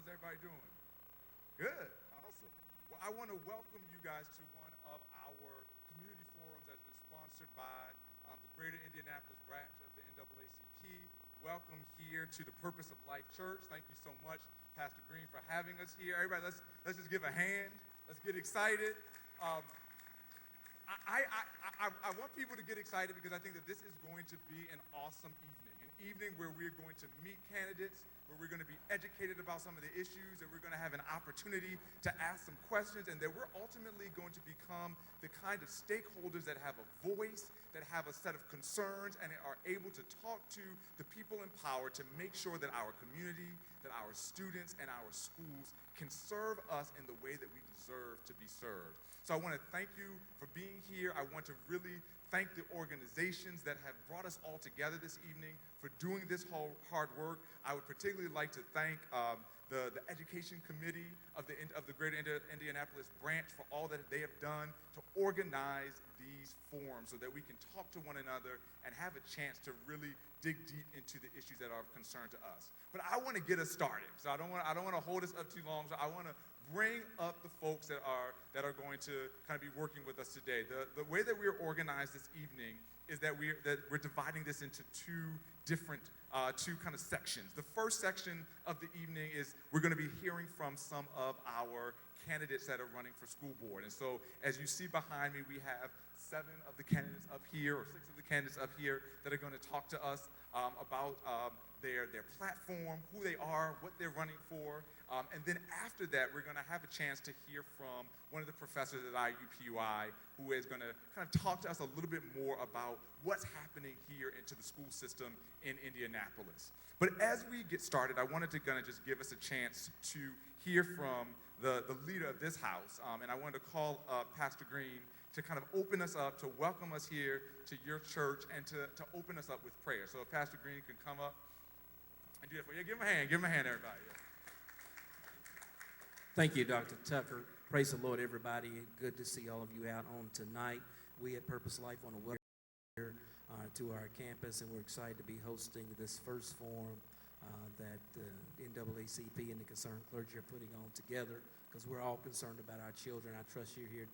How's everybody doing? Good. Awesome. Well, I want to welcome you guys to one of our community forums that has been sponsored by the Greater Indianapolis branch of the NAACP. Welcome here to the Purpose of Life Church. Thank you so much, Pastor Green, for having us here. Everybody, let's just give a hand. Let's get excited. I want people to get excited because I think that this is going to be an awesome evening where we're going to meet candidates, where we're going to be educated about some of the issues, that we're going to have an opportunity to ask some questions, and that we're ultimately going to become the kind of stakeholders that have a voice, that have a set of concerns, and are able to talk to the people in power to make sure that our community, that our students, and our schools can serve us in the way that we deserve to be served. So I want to thank you for being here. I want to really thank the organizations that have brought us all together this evening for doing this whole hard work. I would particularly like to thank the Education Committee of the Greater Indianapolis branch for all that they have done to organize these forums so that we can talk to one another and have a chance to really dig deep into the issues that are of concern to us. But I want to get us started, so I don't want to hold us up too long. So I want to bring up the folks that are going to kind of be working with us today. The way that we're organized this evening is that we're dividing this into two kind of sections. The first section of the evening is we're going to be hearing from some of our candidates that are running for school board. And so as you see behind me, we have 7 of the candidates up here, or 6 of the candidates up here that are going to talk to us about their platform, who they are, what they're running for. And then after that, we're going to have a chance to hear from one of the professors at IUPUI who is going to kind of talk to us a little bit more about what's happening here into the school system in Indianapolis. But as we get started, I wanted to kind of just give us a chance to hear from the leader of this house. And I wanted to call Pastor Green to kind of open us up, to welcome us here to your church, and to open us up with prayer. So if Pastor Green can come up and do that for you. Yeah, give him a hand, everybody. Yeah. Thank you, Dr. Tucker. Praise the Lord, everybody. Good to see all of you out on tonight. We at Purpose Life want to welcome you here to our campus, and we're excited to be hosting this first forum that the NAACP and the concerned clergy are putting on together, because we're all concerned about our children. I trust you're here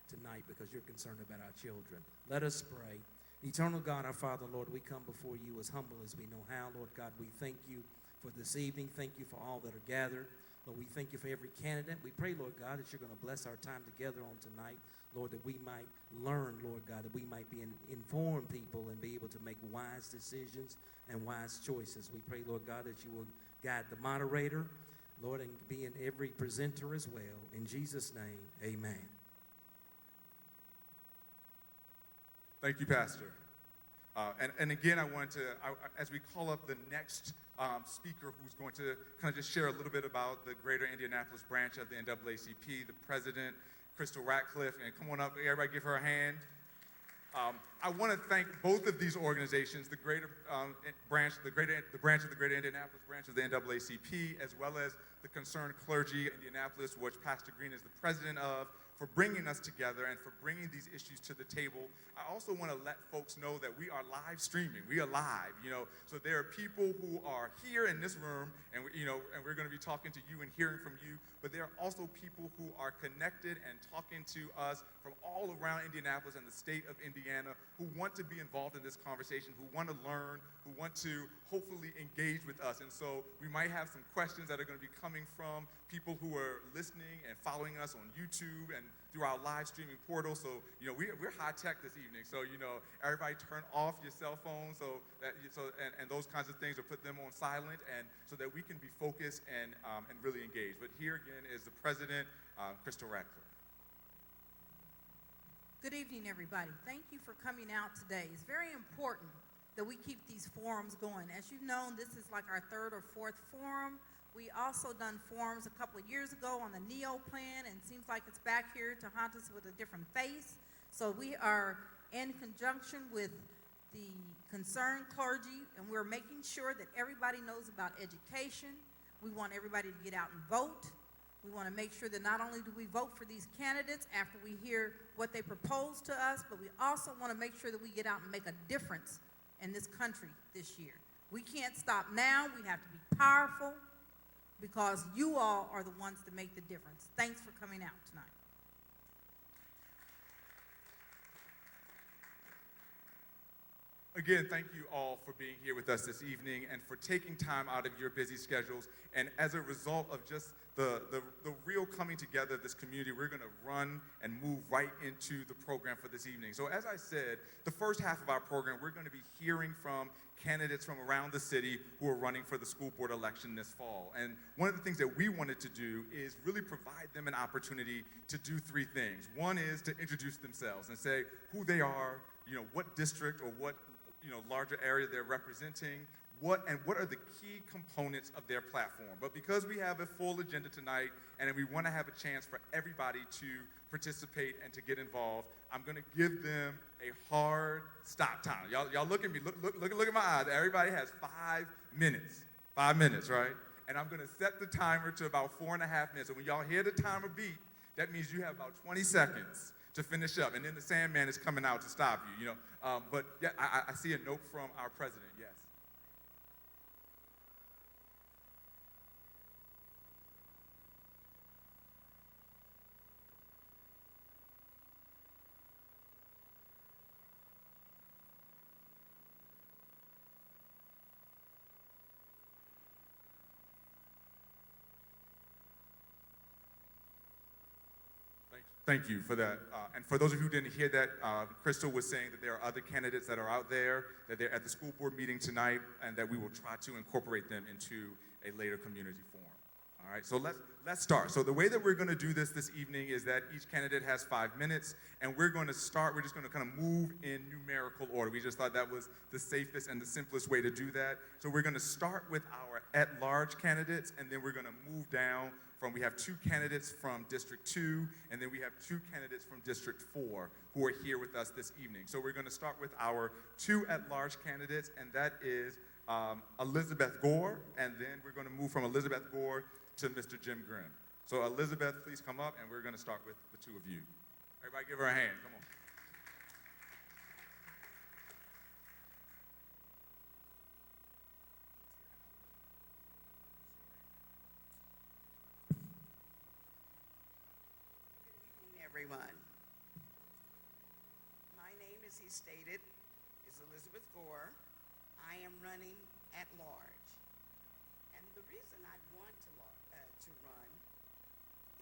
tonight, because you're concerned about our children. Let us pray. Eternal God, our Father, Lord, we come before you as humble as we know how. Lord God, we thank you for this evening. Thank you for all that are gathered. Lord, we thank you for every candidate. We pray, Lord God, that you're going to bless our time together on tonight. Lord, that we might learn, Lord God, that we might be informed people and be able to make wise decisions and wise choices. We pray, Lord God, that you will guide the moderator, Lord, and be in every presenter as well. In Jesus' name, amen. Thank you, Pastor. And again, I wanted to, as we call up the next speaker who's going to kind of just share a little bit about the Greater Indianapolis branch of the NAACP, the president, Crystal Ratcliffe, and come on up, everybody give her a hand. I want to thank both of these organizations, the branch of the Greater Indianapolis branch of the NAACP, as well as the Concerned Clergy Indianapolis, which Pastor Green is the president of, for bringing us together and for bringing these issues to the table. I also want to let folks know that we are live streaming. We are live, so there are people who are here in this room, and we're going to be talking to you and hearing from you, but there are also people who are connected and talking to us from all around Indianapolis and the state of Indiana who want to be involved in this conversation, who want to learn, who want to hopefully engage with us. And so we might have some questions that are going to be coming from people who are listening and following us on YouTube and through our live streaming portal. So, we're high tech this evening. So, everybody turn off your cell phone and those kinds of things, or put them on silent, and so that we can be focused and really engaged. But here again is the president, Crystal Ratcliffe. Good evening, everybody. Thank you for coming out today. It's very important that we keep these forums going. As you've known, this is like our 3rd or 4th forum. We also done forums a couple of years ago on the NEO plan, and it seems like it's back here to haunt us with a different face. So we are in conjunction with the concerned clergy, and we're making sure that everybody knows about education. We want everybody to get out and vote. We want to make sure that not only do we vote for these candidates after we hear what they propose to us, but we also want to make sure that we get out and make a difference in this country this year. We can't stop now. We have to be powerful. because you all are the ones that make the difference. Thanks for coming out tonight. Again, thank you all for being here with us this evening and for taking time out of your busy schedules. And as a result of just the real coming together of this community, we're going to run and move right into the program for this evening. So as I said, the first half of our program, we're going to be hearing from candidates from around the city who are running for the school board election this fall. And one of the things that we wanted to do is really provide them an opportunity to do three things. One is to introduce themselves and say who they are, what district or what larger area they're representing, what are the key components of their platform. But because we have a full agenda tonight and we want to have a chance for everybody to participate and to get involved, I'm going to give them a hard stop time. Y'all look at me, look at my eyes. Everybody has 5 minutes. 5 minutes, right? And I'm going to set the timer to about 4.5 minutes. So when y'all hear the timer beep, that means you have about 20 seconds to finish up, and then the Sandman is coming out to stop you, But yeah, I see a note from our president, yes. Thank you for that. And for those of you who didn't hear that, Crystal was saying that there are other candidates that are out there, that they're at the school board meeting tonight, and that we will try to incorporate them into a later community forum. All right, so let's start. So the way that we're going to do this evening is that each candidate has 5 minutes, and we're going to start, we're just going to kind of move in numerical order. We just thought that was the safest and the simplest way to do that. So we're going to start with our at-large candidates, and then we're going to move down we have 2 candidates from District 2, and then we have 2 candidates from District 4 who are here with us this evening. So we're going to start with our 2 at-large candidates, and that is Elizabeth Gore, and then we're going to move from Elizabeth Gore to Mr. Jim Grimm. So Elizabeth, please come up, and we're going to start with the 2 of you. Everybody give her a hand. Come on. Everyone. My name, as he stated, is Elizabeth Gore. I am running at large. And the reason I want to run,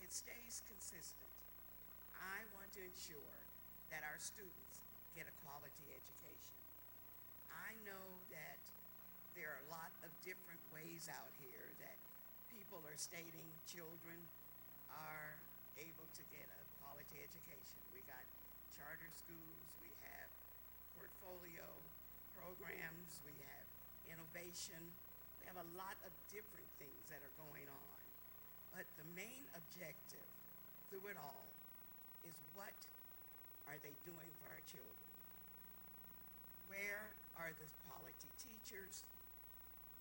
it stays consistent. I want to ensure that our students get a quality education. I know that there are a lot of different ways out here that people are stating children are able to get a quality education. We got charter schools, we have portfolio programs, we have innovation. We have a lot of different things that are going on. But the main objective through it all is what are they doing for our children? Where are the quality teachers?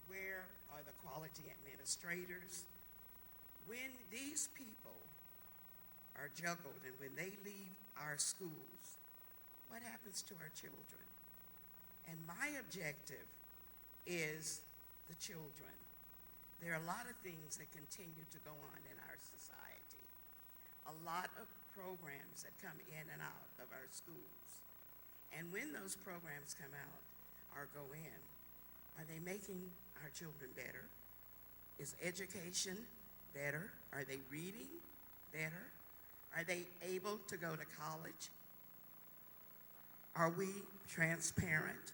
Where are the quality administrators? When these people are juggled and when they leave our schools, what happens to our children? And my objective is the children. There are a lot of things that continue to go on in our society. A lot of programs that come in and out of our schools. And when those programs come out or go in, are they making our children better? Is education better? Are they reading better? Are they able to go to college? Are we transparent?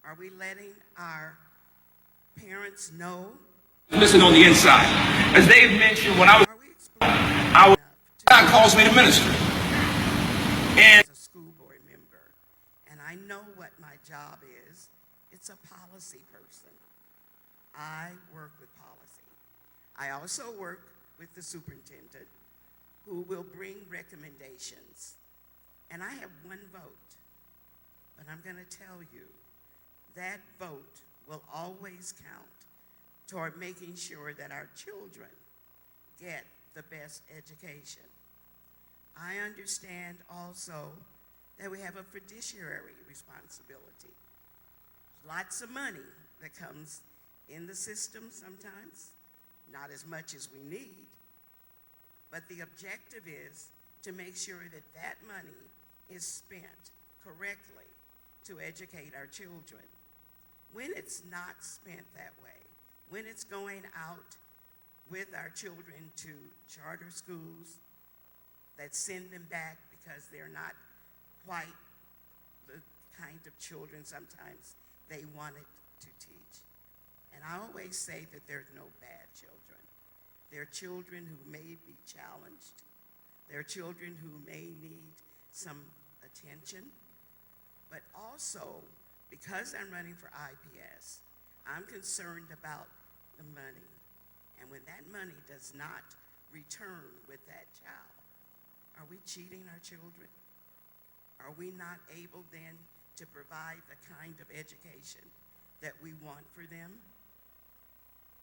Are we letting our parents know? Listen on the inside. As Dave mentioned, when I was, God calls me to minister. And as a school board member, and I know what my job is. It's a policy person. I work with policy. I also work with the superintendent, who will bring recommendations. And I have one vote, but I'm going to tell you, that vote will always count toward making sure that our children get the best education. I understand also that we have a fiduciary responsibility. Lots of money that comes in the system sometimes, not as much as we need, but the objective is to make sure that that money is spent correctly to educate our children. When it's not spent that way, when it's going out with our children to charter schools that send them back because they're not quite the kind of children sometimes they wanted to teach. And I always say that there's no bad children. There are children who may be challenged. There are children who may need some attention. But also, because I'm running for IPS, I'm concerned about the money. And when that money does not return with that child, are we cheating our children? Are we not able then to provide the kind of education that we want for them?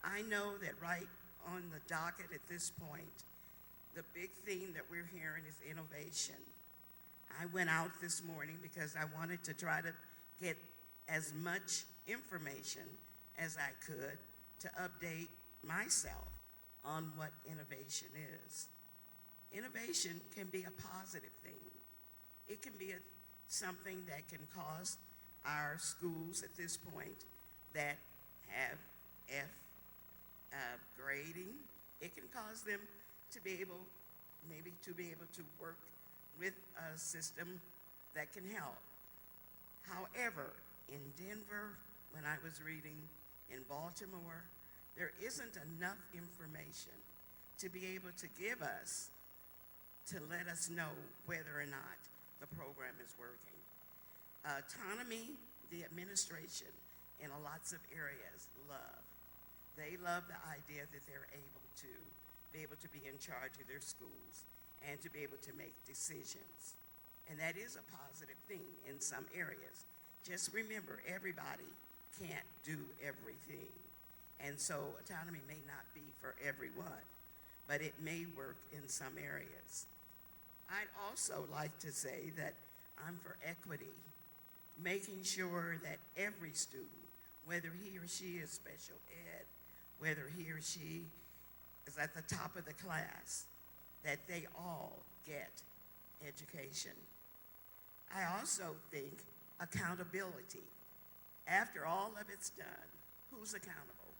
I know that right on the docket at this point, the big theme that we're hearing is innovation. I went out this morning because I wanted to try to get as much information as I could to update myself on what innovation is. Innovation can be a positive thing. It can be something that can cause our schools at this point that have F grading, it can cause them to be able, maybe to be able to work with a system that can help. However, in Denver, when I was reading, in Baltimore, there isn't enough information to be able to give us, to let us know whether or not the program is working. Autonomy, the administration in lots of areas love. They love the idea that they're able to be in charge of their schools and to be able to make decisions. And that is a positive thing in some areas. Just remember, everybody can't do everything. And so autonomy may not be for everyone, but it may work in some areas. I'd also like to say that I'm for equity, making sure that every student, whether he or she is special ed, whether he or she is at the top of the class, that they all get education. I also think accountability. After all of it's done, who's accountable?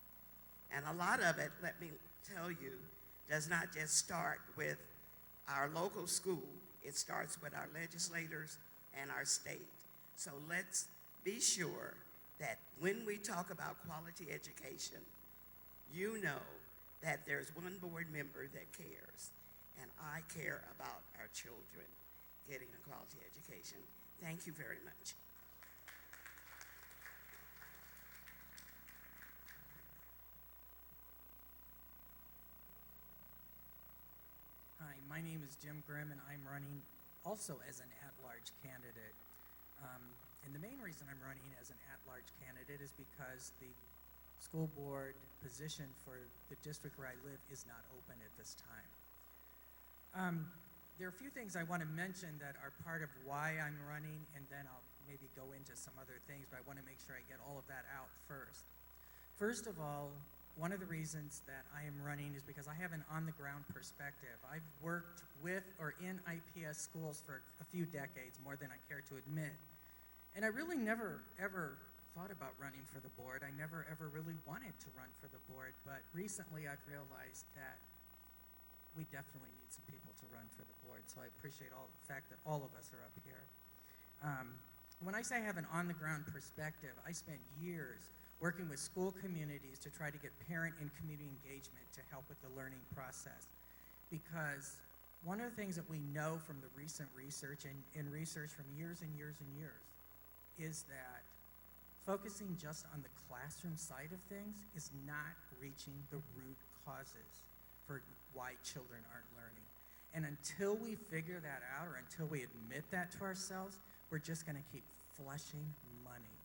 And a lot of it, let me tell you, does not just start with our local school. It starts with our legislators and our state. So let's be sure that when we talk about quality education, you know that there's one board member that cares, and I care about our children getting a quality education. Thank you very much. Hi, my name is Jim Grimm, and I'm running also as an at-large candidate. And the main reason I'm running as an at-large candidate is because the school board position for the district where I live is not open at this time. There are a few things I want to mention that are part of why I'm running, and then I'll maybe go into some other things, but I want to make sure I get all of that out first. First of all, one of the reasons that I am running is because I have an on-the-ground perspective. I've worked with or in IPS schools for a few decades, more than I care to admit. And I really never, ever thought about running for the board. I never, ever really wanted to run for the board, but recently I've realized that we definitely need some people to run for the board, so I appreciate the fact that all of us are up here. When I say I have an on-the-ground perspective, I spent years working with school communities to try to get parent and community engagement to help with the learning process. Because one of the things that we know from the recent research and research from years and years and years is that focusing just on the classroom side of things is not reaching the root causes for why children aren't learning. And until we figure that out, or until we admit that to ourselves, we're just going to keep flushing money.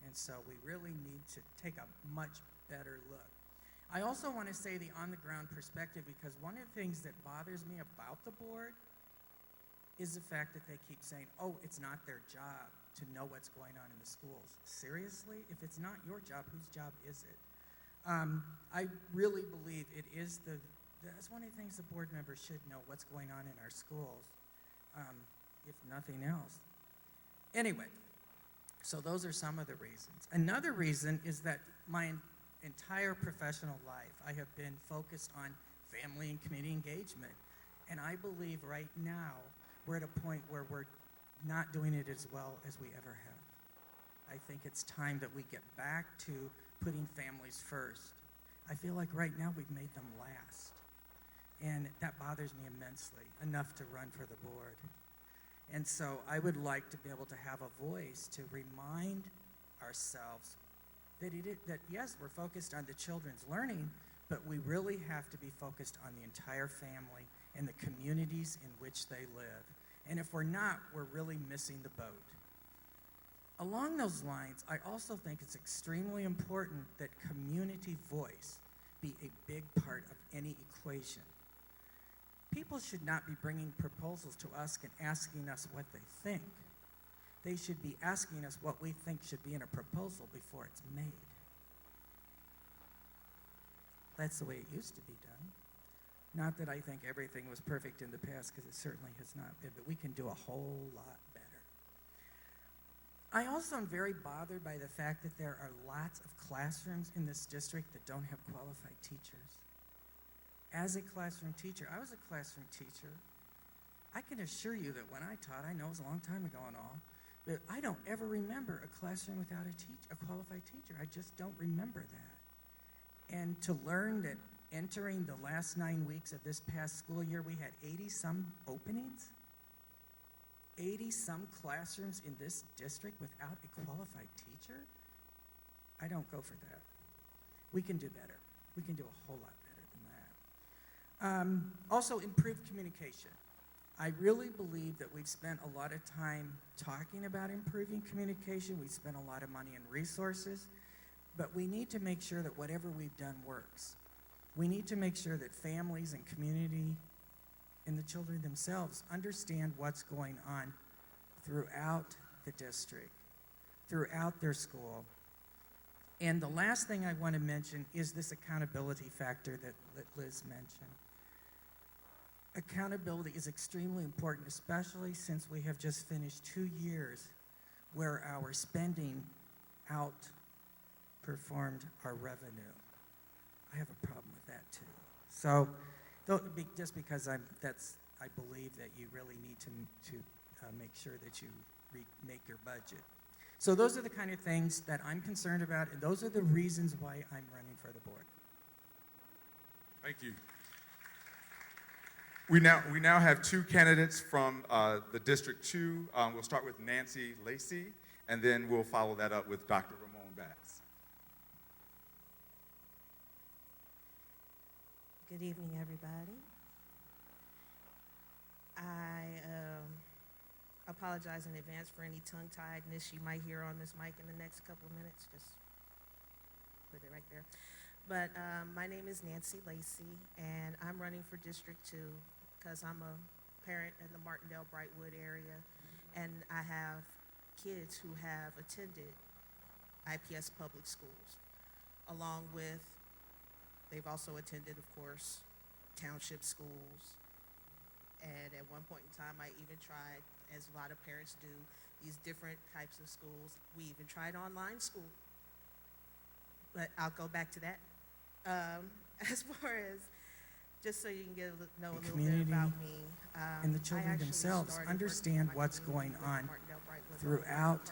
And so we really need to take a much better look. I also want to say the on-the-ground perspective, because one of the things that bothers me about the board is the fact that they keep saying, oh, it's not their job to know what's going on in the schools. Seriously? If it's not your job, whose job is it? I really believe it is that's one of the things the board members should know, what's going on in our schools, if nothing else. Anyway, so those are some of the reasons. Another reason is that my entire professional life, I have been focused on family and community engagement. And I believe right now we're at a point where we're not doing it as well as we ever have. I think it's time that we get back to putting families first. I feel like right now we've made them last. And that bothers me immensely, enough to run for the board. And so I would like to be able to have a voice to remind ourselves that yes, we're focused on the children's learning, but we really have to be focused on the entire family and the communities in which they live. And if we're not, we're really missing the boat. Along those lines, I also think it's extremely important that community voice be a big part of any equation. People should not be bringing proposals to us and asking us what they think. They should be asking us what we think should be in a proposal before it's made. That's the way it used to be done. Not that I think everything was perfect in the past, because it certainly has not been, but we can do a whole lot better. I also am very bothered by the fact that there are lots of classrooms in this district that don't have qualified teachers. As a classroom teacher, I was a classroom teacher. I can assure you that when I taught, I know it was a long time ago and all, but I don't ever remember a classroom without a qualified teacher. I just don't remember that. And to learn that entering the last 9 weeks of this past school year, we had 80-some openings, 80-some classrooms in this district without a qualified teacher, I don't go for that. We can do better. We can do a whole lot better than that. Also, improved communication. I really believe that we've spent a lot of time talking about improving communication. We've spent a lot of money and resources, but we need to make sure that whatever we've done works. We need to make sure that families and community and the children themselves understand what's going on throughout the district, throughout their school. And the last thing I want to mention is this accountability factor that Liz mentioned. Accountability is extremely important, especially since we have just finished 2 years where our spending outperformed our revenue. I have a problem with that too. So, just because I believe that you really need to make sure that you make your budget. So those are the kind of things that I'm concerned about, and those are the reasons why I'm running for the board. Thank you. We now have 2 candidates from the District 2. We'll start with Nancy Lacey, and then we'll follow that up with Dr. Ramon Batts. Good evening, everybody. I apologize in advance for any tongue-tiedness you might hear on this mic in the next couple of minutes. Just put it right there. But my name is Nancy Lacey, and I'm running for District 2 because I'm a parent in the Martindale-Brightwood area, and I have kids who have attended IPS public schools, along with, they've also attended, of course, township schools. And at one point in time, I even tried, as a lot of parents do, these different types of schools. We even tried online school. But I'll go back to that. As far as, just so you can know a little bit about me. And the children themselves understand what's going on throughout.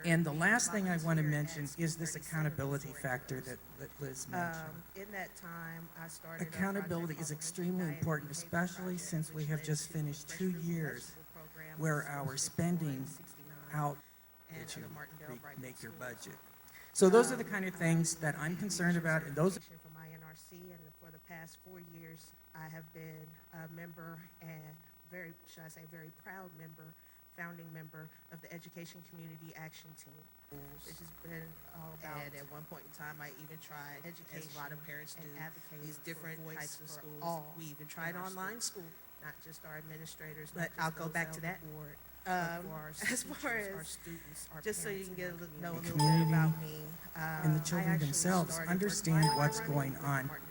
And the last thing I want to mention is this accountability factor that Liz mentioned. In that time, I started accountability is extremely important, especially since we have just finished 2 years where our spending out that you make your budget. So those are the kind of things that I'm concerned about, and those from INRC, and for the past 4 years, I have been a member and very proud member, founding member of the Education Community Action Team, which has been all about. And at one point in time, I even tried, education, as a lot of parents do, these different types of schools. We even tried online school, not just our administrators. But I'll go back to that. As far as, just so you can know a little bit community, about me. and the I children actually themselves started understand working what's with going on Mark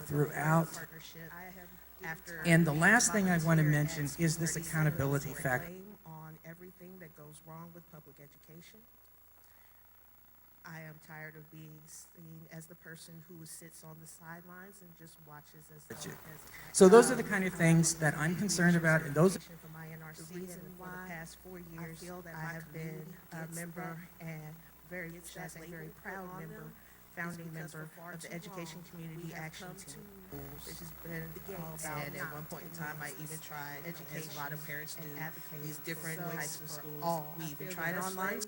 throughout. partnership. After And the last thing I want to volunteer mention at is this School accountability Resource factor. Blame on everything that goes wrong with public education. I am tired of being seen as the person who sits on the sidelines and just watches So those are the kind of things that I'm concerned about, and those for my NRC, the reason why for the past 4 years I feel that I have been a member and very, should I say, very proud member, founding member of the Education Community Action Team, which has been all about. And at one point in time, I even tried, as a lot of parents do, these different types of schools. We even tried online.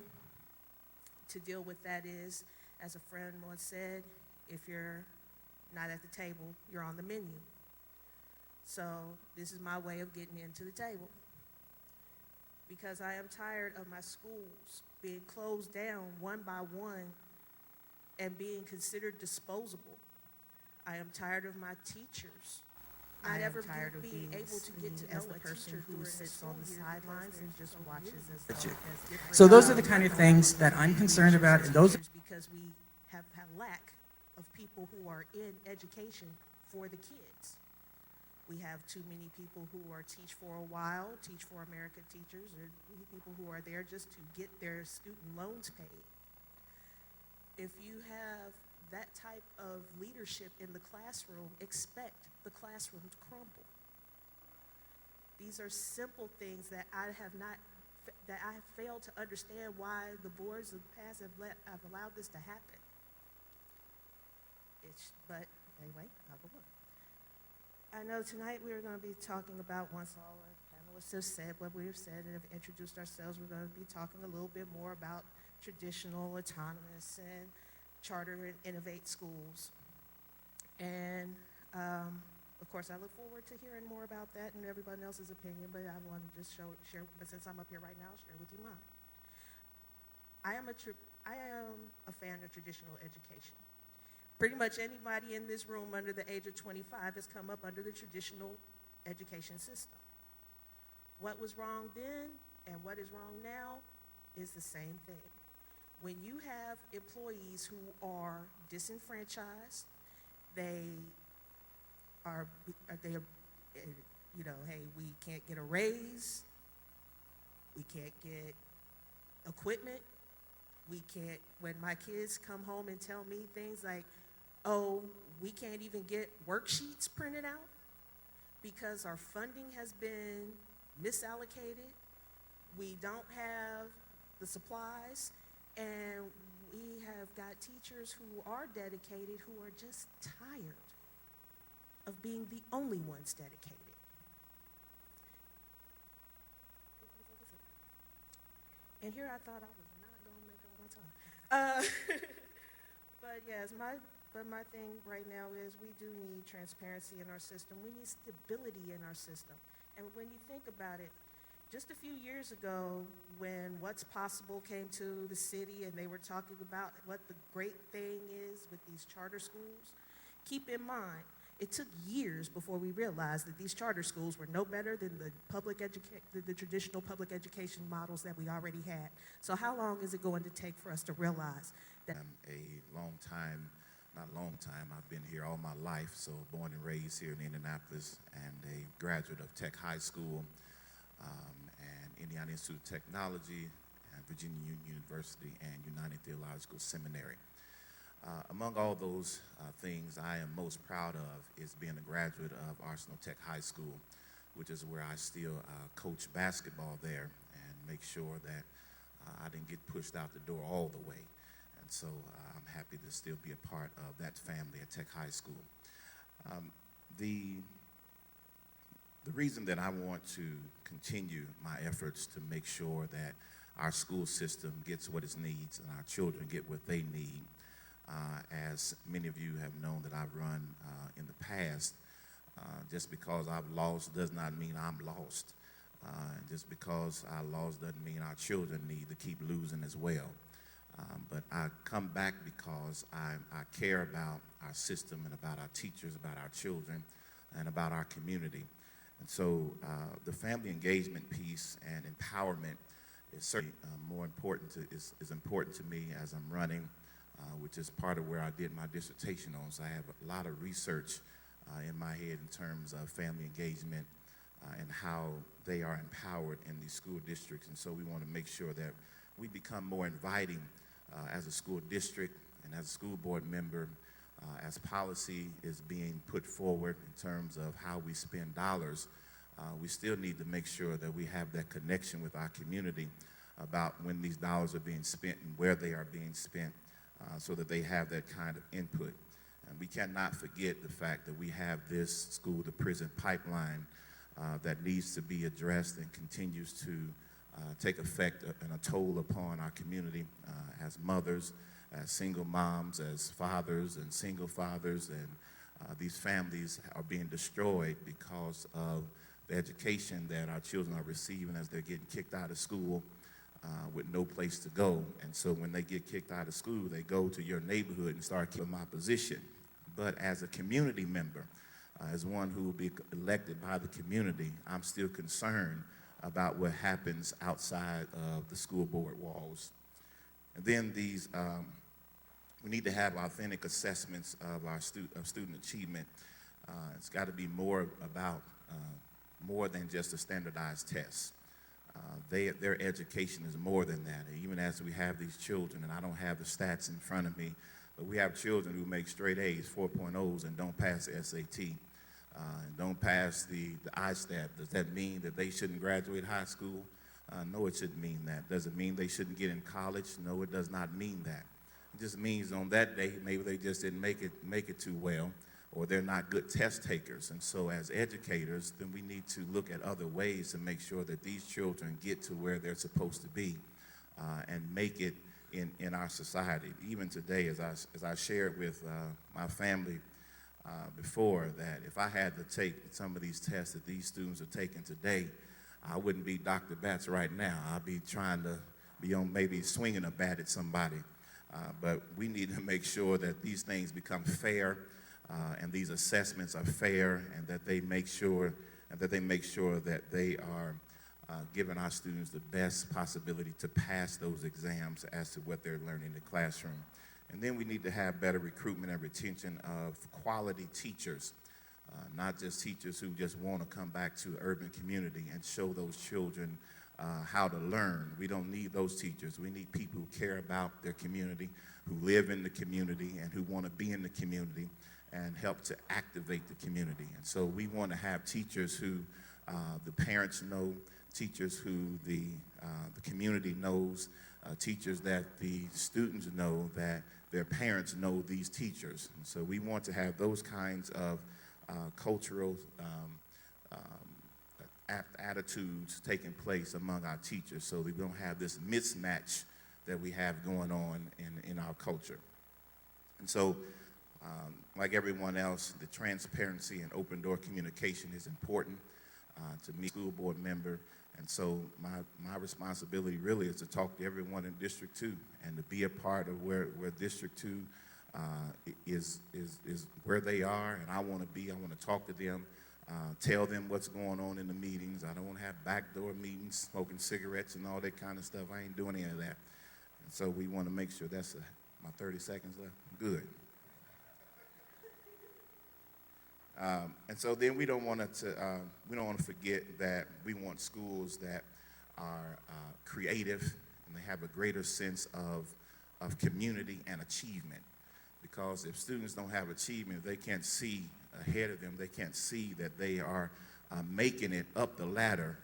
To deal with that is, as a friend once said, if you're not at the table, you're on the menu. So this is my way of getting into the table. Because I am tired of my schools being closed down one by one and being considered disposable. I am tired of my teachers not ever being able to get to know a person who sits on the sidelines and just watches as So those are the kind of things that I'm concerned about, and those because we have a lack of people who are in education for the kids. We have too many people who are Teach for a While, Teach for America teachers, or people who are there just to get their student loans paid. If you have that type of leadership in the classroom, expect the classroom to crumble. These are simple things that I have failed to understand why the boards of the past have allowed this to happen. But anyway, I'll go on. I know tonight we're going to be talking about, once all our panelists have said what we have said and have introduced ourselves, we're going to be talking a little bit more about traditional, autonomous, and charter and innovate schools. And of course, I look forward to hearing more about that and everybody else's opinion, but I want to just share, but since I'm up here right now, I'll share with you mine. I am a fan of traditional education. Pretty much anybody in this room under the age of 25 has come up under the traditional education system. What was wrong then and what is wrong now is the same thing. When you have employees who are disenfranchised, they are, hey, we can't get a raise, we can't get equipment, we can't, when my kids come home and tell me things like, oh, we can't even get worksheets printed out because our funding has been misallocated, we don't have the supplies, and we have got teachers who are dedicated who are just tired of being the only ones dedicated. And here I thought I was not going to make all my time. But yes, my thing right now is we do need transparency in our system. We need stability in our system. And when you think about it, just a few years ago, when What's Possible came to the city and they were talking about what the great thing is with these charter schools, keep in mind, it took years before we realized that these charter schools were no better than the traditional public education models that we already had. So how long is it going to take for us to realize that? I'm a I've been here all my life, so born and raised here in Indianapolis, and a graduate of Tech High School, and Indiana Institute of Technology, and Virginia Union University, and United Theological Seminary. Among all those things I am most proud of is being a graduate of Arsenal Tech High School, which is where I still coach basketball there and make sure that I didn't get pushed out the door all the way. And so I'm happy to still be a part of that family at Tech High School. The reason that I want to continue my efforts to make sure that our school system gets what it needs and our children get what they need, as many of you have known that I've run in the past, just because I've lost does not mean I'm lost. Just because I lost doesn't mean our children need to keep losing as well. But I come back because I care about our system and about our teachers, about our children, and about our community. And so the family engagement piece and empowerment is certainly more important is important to me as I'm running, which is part of where I did my dissertation on. So I have a lot of research in my head in terms of family engagement and how they are empowered in these school districts. And so we want to make sure that we become more inviting as a school district and as a school board member, as policy is being put forward in terms of how we spend dollars. We still need to make sure that we have that connection with our community about when these dollars are being spent and where they are being spent, so that they have that kind of input. And we cannot forget the fact that we have this school-to-prison pipeline that needs to be addressed and continues to take effect and a toll upon our community as mothers, as single moms, as fathers and single fathers, and these families are being destroyed because of the education that our children are receiving as they're getting kicked out of school with no place to go. And so when they get kicked out of school, they go to your neighborhood and start killing opposition. But as a community member, as one who will be elected by the community, I'm still concerned about what happens outside of the school board walls. And then these, we need to have authentic assessments of our student achievement. It's got to be more about more than just a standardized test. Their education is more than that. And even as we have these children, and I don't have the stats in front of me, but we have children who make straight A's, 4.0s, and don't pass the SAT, and don't pass the ISTAT. Does that mean that they shouldn't graduate high school? No, it shouldn't mean that. Does it mean they shouldn't get in college? No, it does not mean that. It just means on that day, maybe they just didn't make it too well, or they're not good test takers. And so as educators, then we need to look at other ways to make sure that these children get to where they're supposed to be and make it in our society. Even today, as I shared with my family before, that if I had to take some of these tests that these students are taking today, I wouldn't be Dr. Batts right now. I'd be trying to be on maybe swinging a bat at somebody. But we need to make sure that these things become fair and these assessments are fair, and that they make sure that they are giving our students the best possibility to pass those exams as to what they're learning in the classroom. And then we need to have better recruitment and retention of quality teachers, not just teachers who just want to come back to urban community and show those children how to learn. We don't need those teachers. We need people who care about their community, who live in the community, and who want to be in the community and help to activate the community. And so we want to have teachers who the parents know, teachers who the community knows, teachers that the students know, that their parents know these teachers. And so we want to have those kinds of cultural attitudes taking place among our teachers, so we don't have this mismatch that we have going on in our culture. And so, like everyone else, the transparency and open door communication is important to me, school board member. And so my responsibility really is to talk to everyone in District 2 and to be a part of where District 2 is where they are, and I want to be. I want to talk to them, tell them what's going on in the meetings. I don't want to have backdoor meetings, smoking cigarettes and all that kind of stuff. I ain't doing any of that. And so we want to make sure that's my 30 seconds left. Good. And so then we don't want to forget that we want schools that are creative and they have a greater sense of community and achievement. Because if students don't have achievement, if they can't see ahead of them, they can't see that they are making it up the ladder,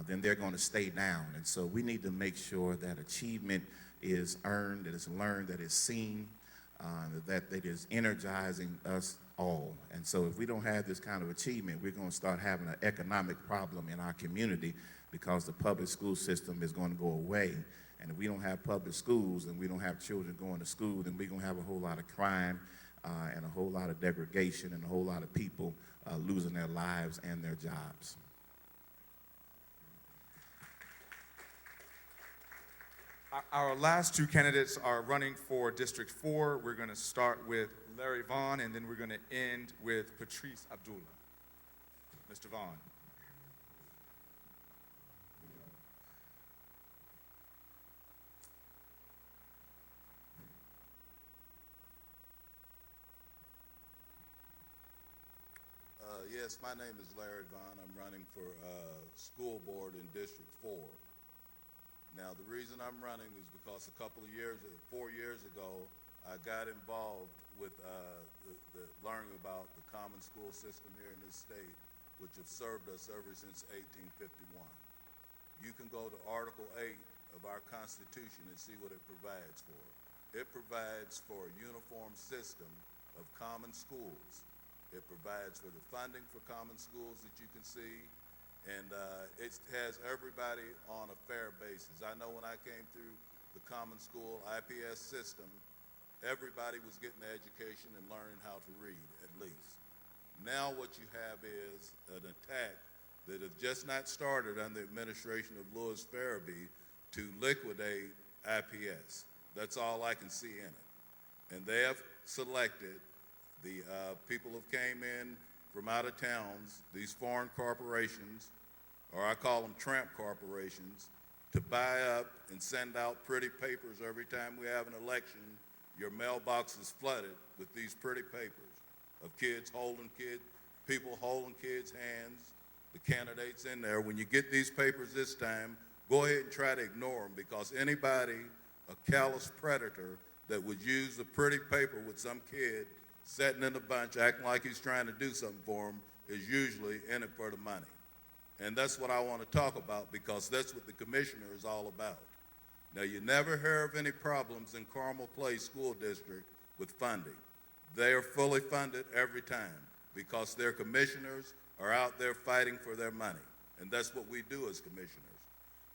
then they're going to stay down. And so we need to make sure that achievement is earned, that it's learned, that it's seen, that it is energizing us all. And so if we don't have this kind of achievement, we're going to start having an economic problem in our community, because the public school system is going to go away. And if we don't have public schools and we don't have children going to school, then we're going to have a whole lot of crime and a whole lot of degradation and a whole lot of people losing their lives and their jobs. Our last two candidates are running for District 4. We're going to start with Larry Vaughn, and then we're going to end with Patrice Abdullah. Mr. Vaughn. Yes, my name is Larry Vaughn. I'm running for school board in District 4. Now, the reason I'm running is because a couple of years, 4 years ago, I got involved with the learning about the common school system here in this state, which have served us ever since 1851. You can go to Article 8 of our Constitution and see what it provides for. It provides for a uniform system of common schools. It provides for the funding for common schools that you can see, and it has everybody on a fair basis. I know when I came through the common school IPS system, everybody was getting an education and learning how to read, at least. Now what you have is an attack that has just not started under the administration of Louis Farabee to liquidate IPS. That's all I can see in it. And they have selected the people who came in from out of towns, these foreign corporations, or I call them tramp corporations, to buy up and send out pretty papers every time we have an election. Your mailbox is flooded with these pretty papers of people holding kids' hands, the candidates in there. When you get these papers this time, go ahead and try to ignore them, because anybody, a callous predator that would use a pretty paper with some kid sitting in a bunch acting like he's trying to do something for him, is usually in it for the money. And that's what I want to talk about, because that's what the commissioner is all about. Now, you never hear of any problems in Carmel Clay School District with funding. They are fully funded every time because their commissioners are out there fighting for their money. And that's what we do as commissioners.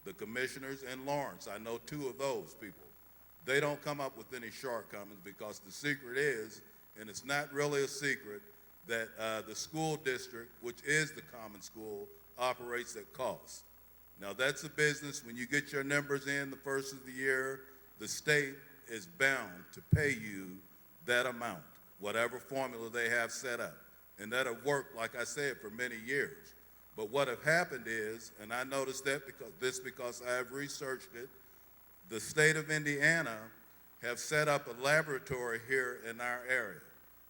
The commissioners in Lawrence, I know 2 of those people, they don't come up with any shortcomings, because the secret is, and it's not really a secret, that the school district, which is the common school, operates at cost. Now, that's a business. When you get your numbers in the first of the year, the state is bound to pay you that amount, whatever formula they have set up. And that have worked, like I said, for many years. But what have happened is, and I noticed that because I have researched it, the state of Indiana have set up a laboratory here in our area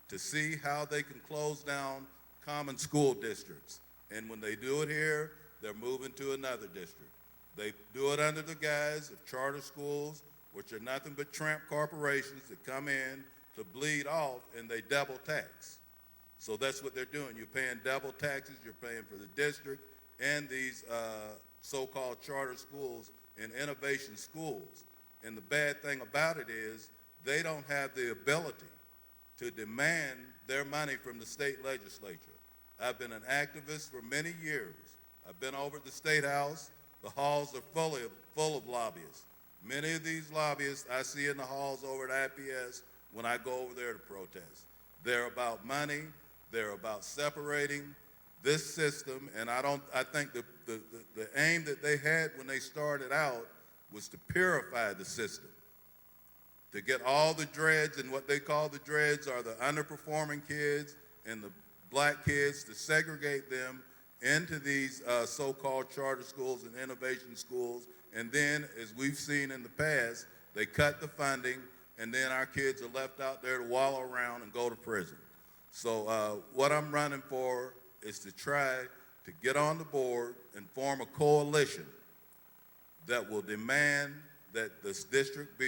to see how they can close down common school districts. And when they do it here, they're moving to another district. They do it under the guise of charter schools, which are nothing but tramp corporations that come in to bleed off, and they double tax. So that's what they're doing. You're paying double taxes. You're paying for the district and these so-called charter schools and innovation schools. And the bad thing about it is they don't have the ability to demand their money from the state legislature. I've been an activist for many years. I've been over at the State House. The halls are full of lobbyists. Many of these lobbyists I see in the halls over at IPS when I go over there to protest. They're about money. They're about separating this system, and I think the aim that they had when they started out was to purify the system, to get all the dreads, and what they call the dreads are the underperforming kids and the black kids, to segregate them into these so-called charter schools and innovation schools. And then, as we've seen in the past, they cut the funding, and then our kids are left out there to wallow around and go to prison. So what I'm running for is to try to get on the board and form a coalition that will demand that this district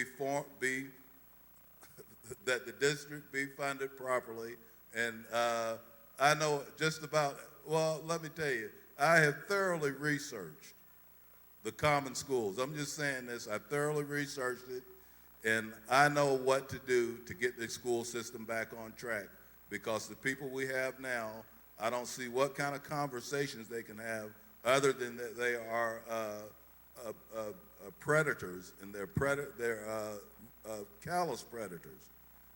that the district be funded properly. And I know just about, well, let me tell you, I have thoroughly researched the common schools. I'm just saying this, I thoroughly researched it, and I know what to do to get the school system back on track, because the people we have now, I don't see what kind of conversations they can have other than that they are predators, and they're callous predators.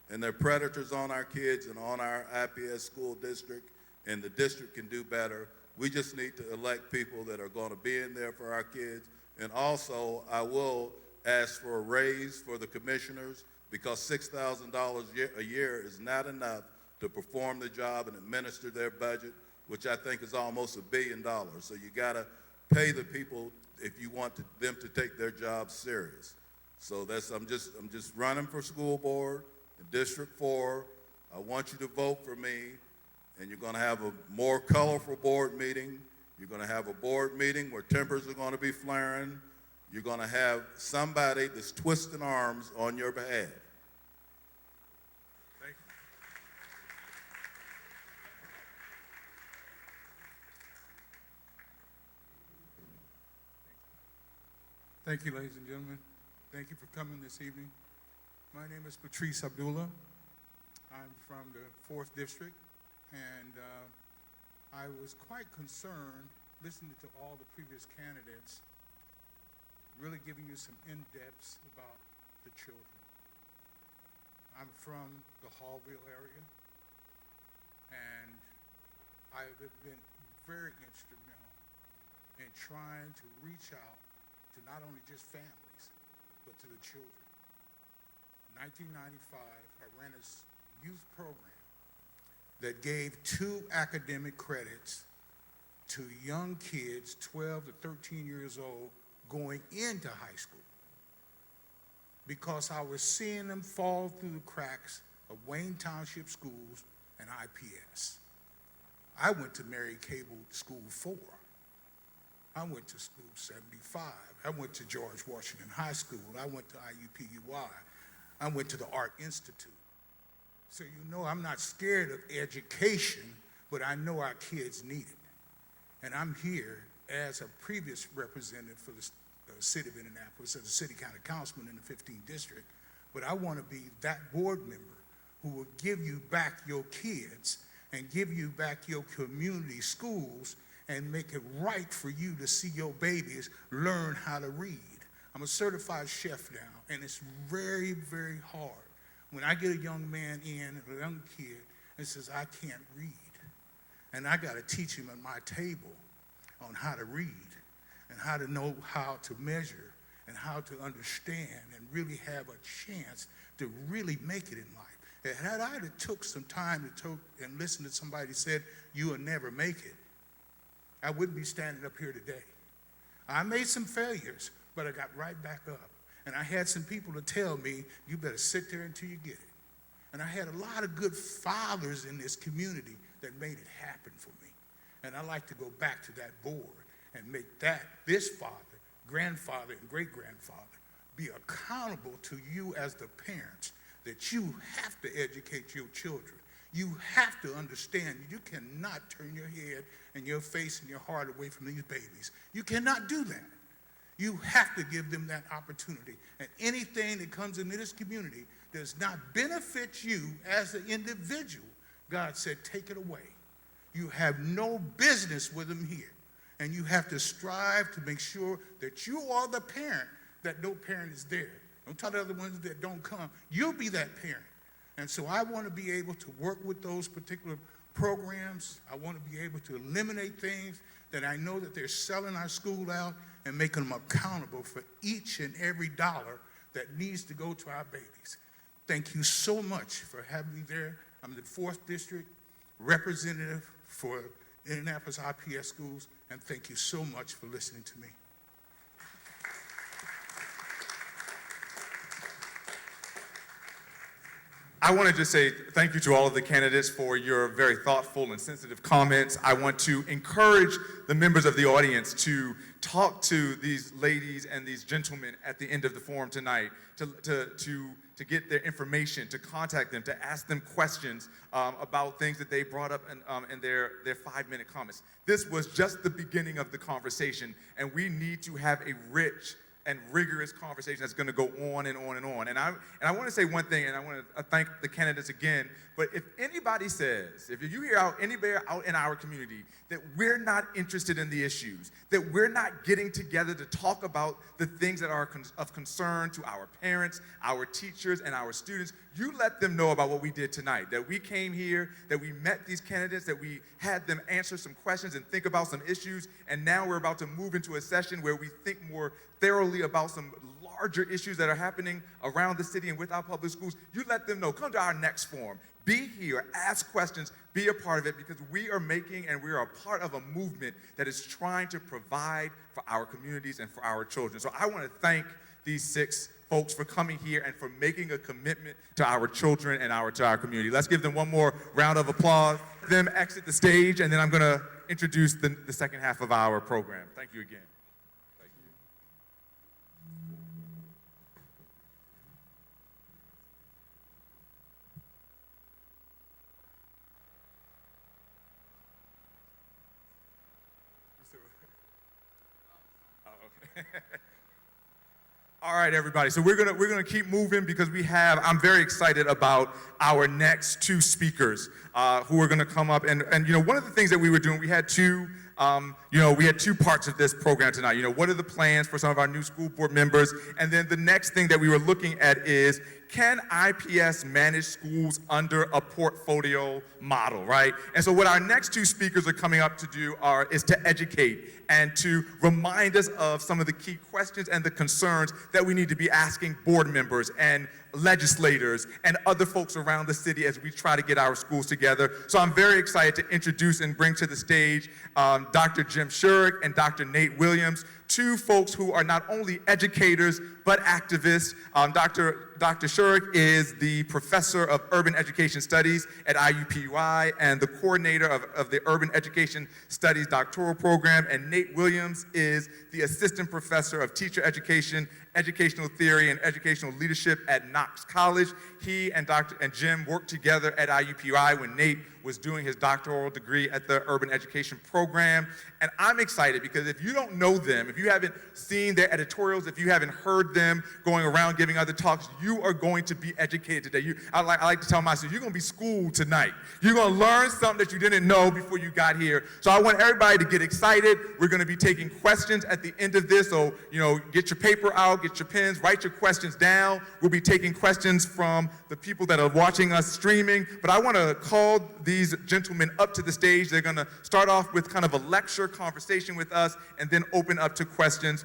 And they're predators on our kids and on our IPS school district, and the district can do better. We just need to elect people that are going to be in there for our kids. And also, I will ask for a raise for the commissioners, because $6,000 a year is not enough to perform the job and administer their budget, which I think is almost $1 billion. So you got to pay the people if you want them to take their job serious. So I'm just running for school board in District 4. I want you to vote for me, and you're going to have a more colorful board meeting. You're going to have a board meeting where tempers are going to be flaring. You're going to have somebody that's twisting arms on your behalf. Thank you. Thank you, ladies and gentlemen. Thank you for coming this evening. My name is Patrice Abdullah. I'm from the 4th District, and I was quite concerned listening to all the previous candidates, really giving you some in-depths about the children. I'm from the Hallville area, and I've been very instrumental in trying to reach out to not only just families, but to the children. In 1995, I ran a youth program that gave 2 academic credits to young kids 12 to 13 years old going into high school, because I was seeing them fall through the cracks of Wayne Township schools and IPS. I went to Mary Cable School 4. I went to School 75. I went to George Washington High School. I went to IUPUI. I went to the Art Institute. So you know I'm not scared of education, but I know our kids need it. And I'm here as a previous representative for the city of Indianapolis, as a city county councilman in the 15th district, but I want to be that board member who will give you back your kids and give you back your community schools and make it right for you to see your babies learn how to read. I'm a certified chef now, and it's very, very hard when I get a young man in, a young kid, and says, I can't read. And I got to teach him at my table on how to read and how to know how to measure and how to understand and really have a chance to really make it in life. And had I took some time to talk and listen to somebody said, you will never make it, I wouldn't be standing up here today. I made some failures, but I got right back up. And I had some people to tell me, you better sit there until you get it. And I had a lot of good fathers in this community that made it happen for me. And I like to go back to that board and make this father, grandfather, and great-grandfather be accountable to you as the parents, that you have to educate your children. You have to understand you cannot turn your head and your face and your heart away from these babies. You cannot do that. You have to give them that opportunity. And anything that comes into this community does not benefit you as an individual, God said, take it away. You have no business with them here. And you have to strive to make sure that you are the parent, that no parent is there. Don't tell the other ones that don't come. You'll be that parent. And so I want to be able to work with those particular programs. I want to be able to eliminate things that I know that they're selling our school out and making them accountable for each and every dollar that needs to go to our babies. Thank you so much for having me there. I'm the 4th District representative for Indianapolis IPS schools, and thank you so much for listening to me. I want to just say thank you to all of the candidates for your very thoughtful and sensitive comments. I want to encourage the members of the audience to talk to these ladies and these gentlemen at the end of the forum tonight, to get their information, to contact them, to ask them questions about things that they brought up in their 5-minute comments. This was just the beginning of the conversation, and we need to have a rich and rigorous conversation that's going to go on and on and on. And I want to say one thing, and I want to thank the candidates again, but if anybody says, if you hear anybody out in our community that we're not interested in the issues, that we're not getting together to talk about the things that are of concern to our parents, our teachers, and our students, you let them know about what we did tonight, that we came here, that we met these candidates, that we had them answer some questions and think about some issues, and now we're about to move into a session where we think more thoroughly about some larger issues that are happening around the city and with our public schools. You let them know. Come to our next forum. Be here, ask questions, be a part of it, because we are making and we are a part of a movement that is trying to provide for our communities and for our children. So I want to thank these 6 folks for coming here and for making a commitment to our children and to our community. Let's give them one more round of applause. Them exit the stage, and then I'm going to introduce the second half of our program. Thank you again. Thank you. Oh, okay. All right, everybody. So we're gonna keep moving because I'm very excited about our next two speakers who are gonna come up. And one of the things that we were doing, we had two parts of this program tonight. What are the plans for some of our new school board members? And then the next thing that we were looking at is, can IPS manage schools under a portfolio model, right? And so what our next two speakers are coming up to do is to educate and to remind us of some of the key questions and the concerns that we need to be asking board members and legislators and other folks around the city as we try to get our schools together. So I'm very excited to introduce and bring to the stage Dr. Jim Shurik and Dr. Nate Williams, two folks who are not only educators but activists. Dr. Shurik is the professor of urban education studies at IUPUI and the coordinator of the urban education studies doctoral program, and Nate Williams is the assistant professor of teacher education, educational theory, and educational leadership at Knox College. He and Jim worked together at IUPUI when Nate was doing his doctoral degree at the urban education program. And I'm excited because if you don't know them, if you haven't seen their editorials, if you haven't heard them going around giving other talks, you are going to be educated today. I like to tell myself, you're going to be schooled tonight. You're going to learn something that you didn't know before you got here. So I want everybody to get excited. We're going to be taking questions at the end of this. So, get your paper out, get your pens, write your questions down. We'll be taking questions from the people that are watching us streaming. But I want to call these gentlemen up to the stage. They're going to start off with kind of a lecture conversation with us and then open up to questions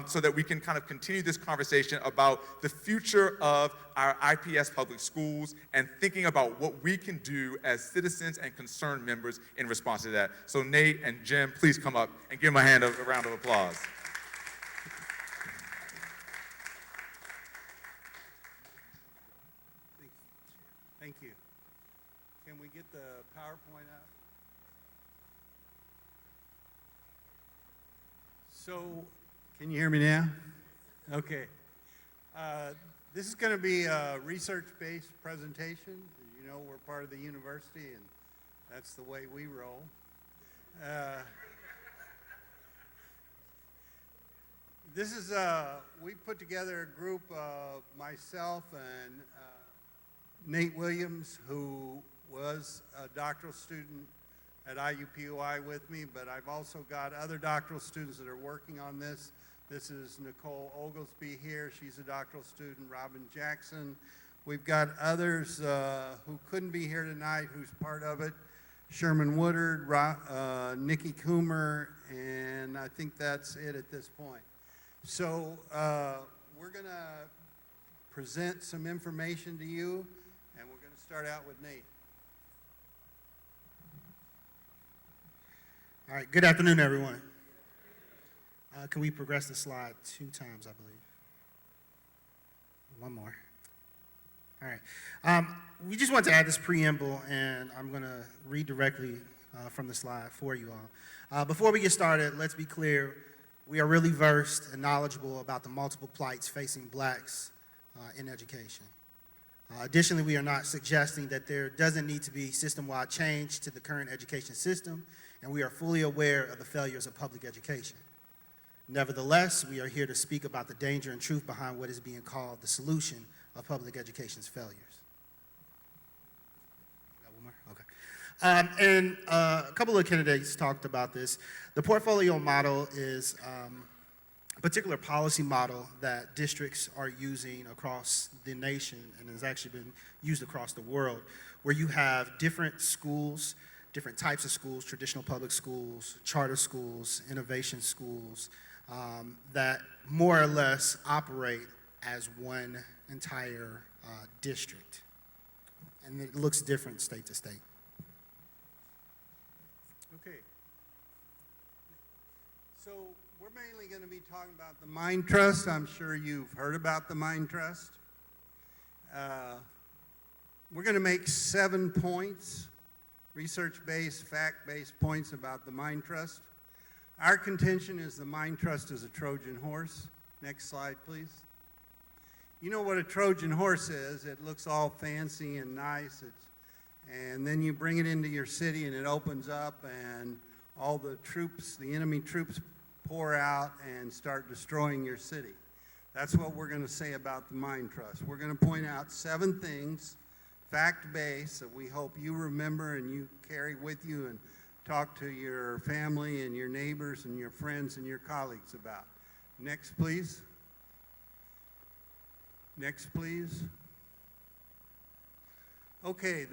so that we can kind of continue this conversation about the future of our IPS public schools and thinking about what we can do as citizens and concerned members in response to that. So Nate and Jim, please come up and give them a round of applause. Thank you. Can we get the PowerPoint up? So, can you hear me now? Okay. This is going to be a research-based presentation. You know, we're part of the university, and that's the way we roll. We put together a group of myself and Nate Williams, who was a doctoral student at IUPUI with me, but I've also got other doctoral students that are working on this. This is Nicole Oglesby here. She's a doctoral student. Robin Jackson. We've got others who couldn't be here tonight who's part of it. Sherman Woodard, Nikki Coomer, and I think that's it at this point. So we're going to present some information to you, and we're going to start out with Nate. All right, good afternoon, everyone. Can we progress the slide 2 times, I believe? One more. All right. We just want to add this preamble, and I'm going to read directly from the slide for you all. Before we get started, let's be clear. We are really versed and knowledgeable about the multiple plights facing blacks in education. Additionally, we are not suggesting that there doesn't need to be system-wide change to the current education system, and we are fully aware of the failures of public education. Nevertheless, we are here to speak about the danger and truth behind what is being called the solution of public education's failures. Got one more? Okay. And a couple of candidates talked about this. The portfolio model is a particular policy model that districts are using across the nation and has actually been used across the world, where you have different schools, different types of schools, traditional public schools, charter schools, innovation schools, that more or less operate as one entire district. And it looks different state to state. Okay. So we're mainly going to be talking about the Mind Trust. I'm sure you've heard about the Mind Trust. We're going to make 7 points, research-based, fact-based points about the Mind Trust. Our contention is the Mind Trust is a Trojan horse. Next slide, please. You know what a Trojan horse is. It looks all fancy and nice. And then you bring it into your city and it opens up and all the troops, the enemy troops, pour out and start destroying your city. That's what we're going to say about the Mind Trust. We're going to point out 7 things, fact-based, that we hope you remember and you carry with you and talk to your family and your neighbors and your friends and your colleagues about. Next, please. Next, please. Okay,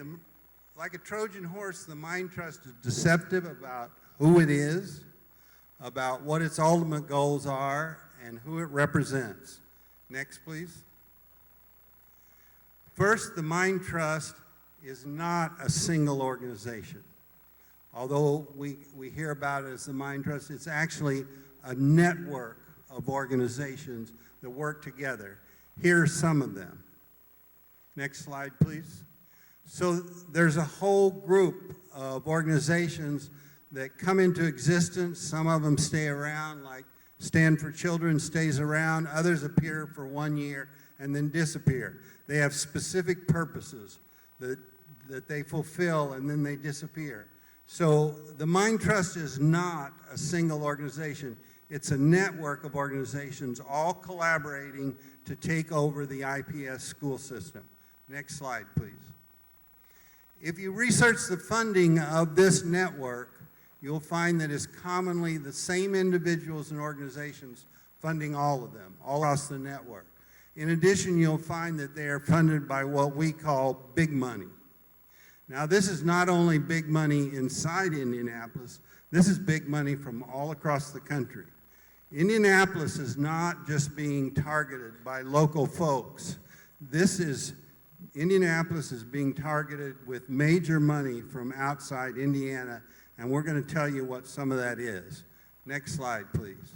like a Trojan horse, the Mind Trust is deceptive about who it is, about what its ultimate goals are, and who it represents. Next, please. First, the Mind Trust is not a single organization. Although we hear about it as the Mind Trust, it's actually a network of organizations that work together. Here are some of them. Next slide, please. So there's a whole group of organizations that come into existence. Some of them stay around, like Stand for Children stays around. Others appear for 1 year and then disappear. They have specific purposes that they fulfill and then they disappear. So the Mind Trust is not a single organization. It's a network of organizations all collaborating to take over the IPS school system. Next slide, please. If you research the funding of this network, you'll find that it's commonly the same individuals and organizations funding all of them, all across the network. In addition, you'll find that they are funded by what we call big money. Now, this is not only big money inside Indianapolis, this is big money from all across the country. Indianapolis is not just being targeted by local folks. Indianapolis is being targeted with major money from outside Indiana, and we're going to tell you what some of that is. Next slide, please.